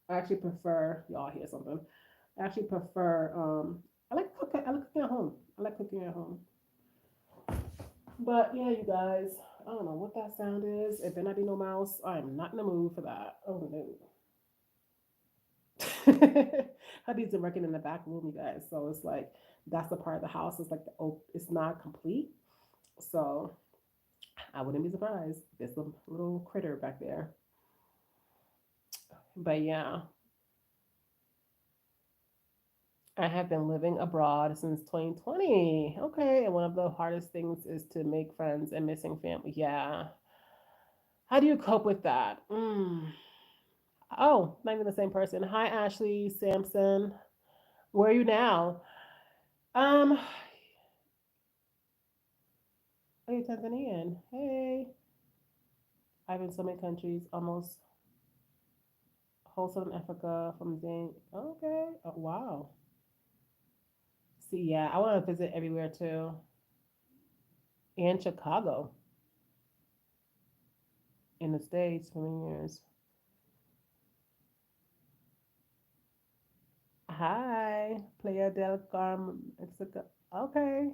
I actually prefer, y'all hear something. I actually prefer, I like cooking at home. I like cooking at home. But yeah, you guys, I don't know what that sound is. It better not be no mouse. I'm not in the mood for that. Oh no. Hubby's working in the back room, you guys. So it's like that's the part of the house. It's like it's not complete. So I wouldn't be surprised. There's a little critter back there. But yeah, I have been living abroad since 2020. Okay, and one of the hardest things is to make friends and missing family. Yeah. How do you cope with that? Oh, not even the same person. Hi, Ashley Sampson. Where are you now? Um, are you Tanzanian? Hey, I've been in so many countries, almost whole Southern Africa from Zane. Okay. Oh, wow. See, yeah, I want to visit everywhere too. And Chicago in the States for many years. Hi, Playa del Carmen, Mexico. Okay.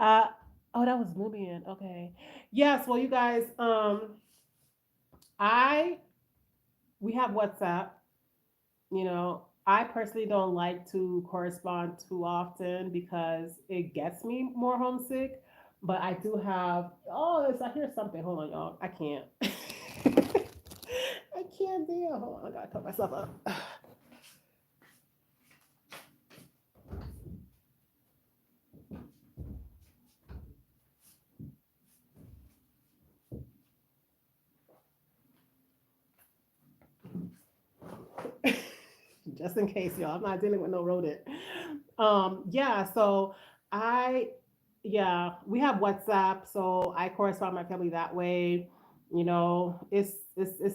uh, oh, that was Nubian. Okay. Yes. Well, you guys, I we have WhatsApp. I personally don't like to correspond too often because it gets me more homesick. But I do have. Oh, I hear something. Hold on, y'all. I can't. I can't deal. Hold on. I gotta cut myself up. Just in case, y'all. I'm not dealing with no rodent. Yeah, so I, yeah, we have WhatsApp, so I correspond with my family that way. It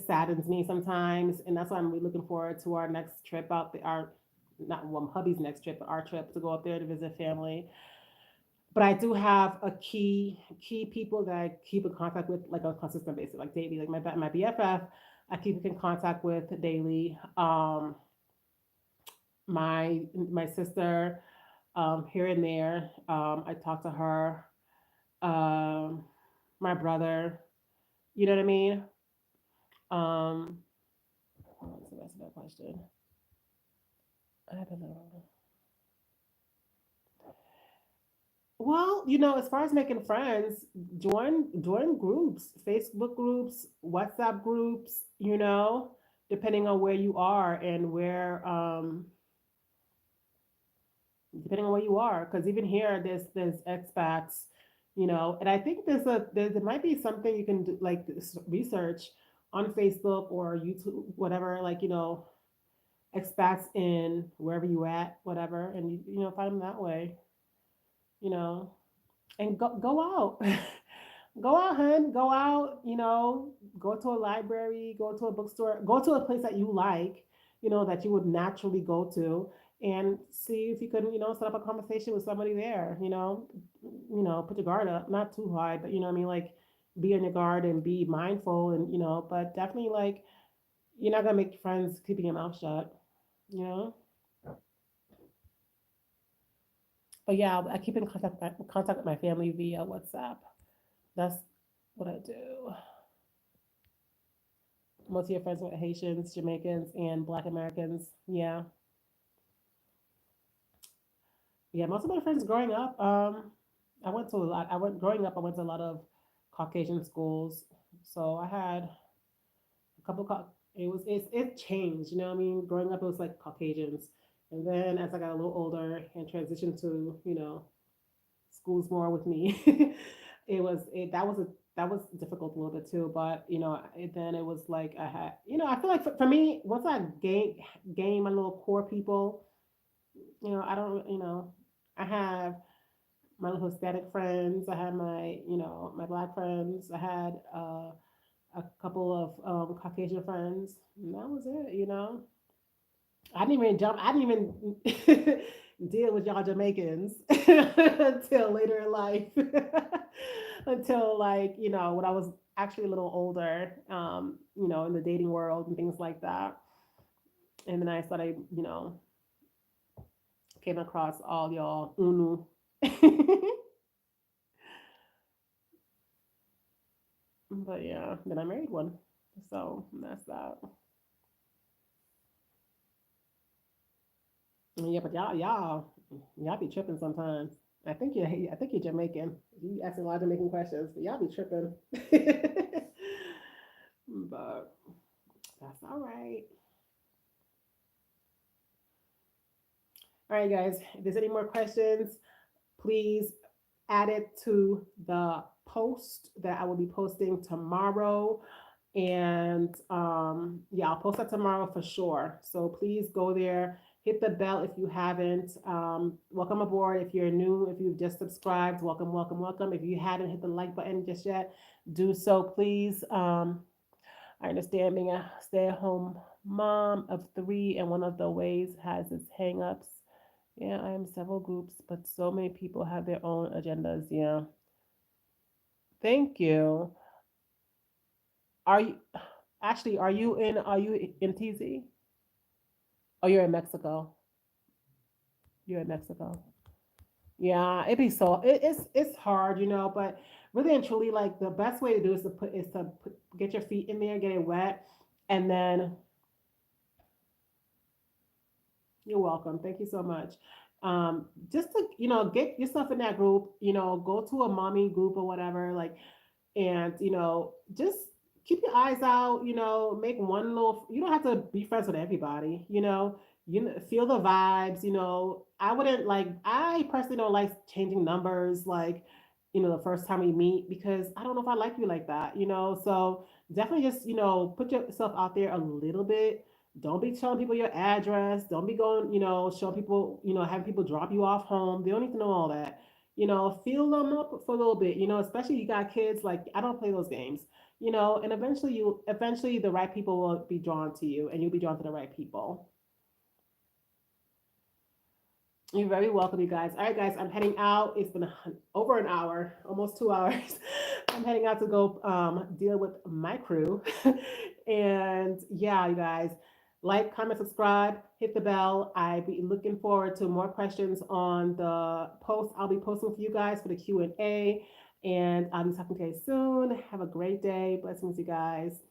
saddens me sometimes, and that's why I'm really looking forward to our next trip out the our not well, hubby's next trip, but our trip to go up there to visit family. But I do have a key people that I keep in contact with like on a consistent basis, like daily, like my BFF. I keep in contact with daily. My sister, here and there. I talk to her. Um, my brother. You know what I mean? Um, what's the rest of that question? I don't know. Well, as far as making friends, join groups, Facebook groups, WhatsApp groups, depending on where you are and where depending on where you are, because even here there's expats, and I think there might be something you can do, like research on Facebook or YouTube, whatever, like expats in wherever you at, whatever, and find them that way, you know, and go out. Go out, hun. Go out, go to a library, go to a bookstore, go to a place that you like, that you would naturally go to, and see if you can, set up a conversation with somebody there, put your guard up, not too high, but you know what I mean, like be on your guard and be mindful and but definitely like you're not gonna make friends keeping your mouth shut, you know. But yeah, I keep in contact with my family via WhatsApp. That's what I do. Most of your friends with Haitians, Jamaicans, and Black Americans. Yeah, yeah. Most of my friends growing up, I went to a lot. I went growing up. I went to a lot of Caucasian schools, so I had a couple. It changed. You know what I mean? Growing up, it was like Caucasians, and then as I got a little older and transitioned to schools more with me, that was difficult a little bit too. But then it was like I had I feel like for me once I gain my little core people, I don't I have my little Hispanic friends, I had my my Black friends, I had a couple of Caucasian friends, and that was it. I didn't even jump. I didn't even deal with y'all Jamaicans until later in life. Until like when I was actually a little older, in the dating world and things like that. And then I started, came across all y'all unu. But yeah, then I married one. So that's that. Yeah, but y'all be tripping sometimes. I think you're Jamaican. You asking a lot of Jamaican questions, but y'all be tripping. But that's all right. All right, guys. If there's any more questions, please add it to the post that I will be posting tomorrow. And yeah, I'll post that tomorrow for sure. So please go there, hit the bell if you haven't. Welcome aboard if you're new, if you've just subscribed, welcome, welcome, welcome. If you haven't hit the like button just yet, do so please. I understand being a stay at home mom of three, and one of the ways has its hang ups. Yeah, I am several groups, but so many people have their own agendas. Yeah. Thank you. Are you are you in TZ? Oh, you're in Mexico. You're in Mexico. Yeah, it's hard, but really and truly, like the best way to do is get your feet in there, get it wet, and then you're welcome. Thank you so much. Just to get yourself in that group, go to a mommy group or whatever, like, and just keep your eyes out, make one little, you don't have to be friends with everybody, feel the vibes, I personally don't like changing numbers, like, the first time we meet, because I don't know if I like you like that, so definitely just put yourself out there a little bit. Don't be telling people your address. Don't be going, showing people, having people drop you off home. They don't need to know all that. Feel them up for a little bit, especially you got kids, like I don't play those games, and eventually the right people will be drawn to you and you'll be drawn to the right people. You're very welcome, you guys. All right, guys, I'm heading out. It's been over an hour, almost 2 hours. I'm heading out to go deal with my crew. And yeah, you guys, like, comment, subscribe, hit the bell. I be looking forward to more questions on the post I'll be posting for you guys for the Q&A. And I'll be talking to you soon. Have a great day. Blessings, you guys.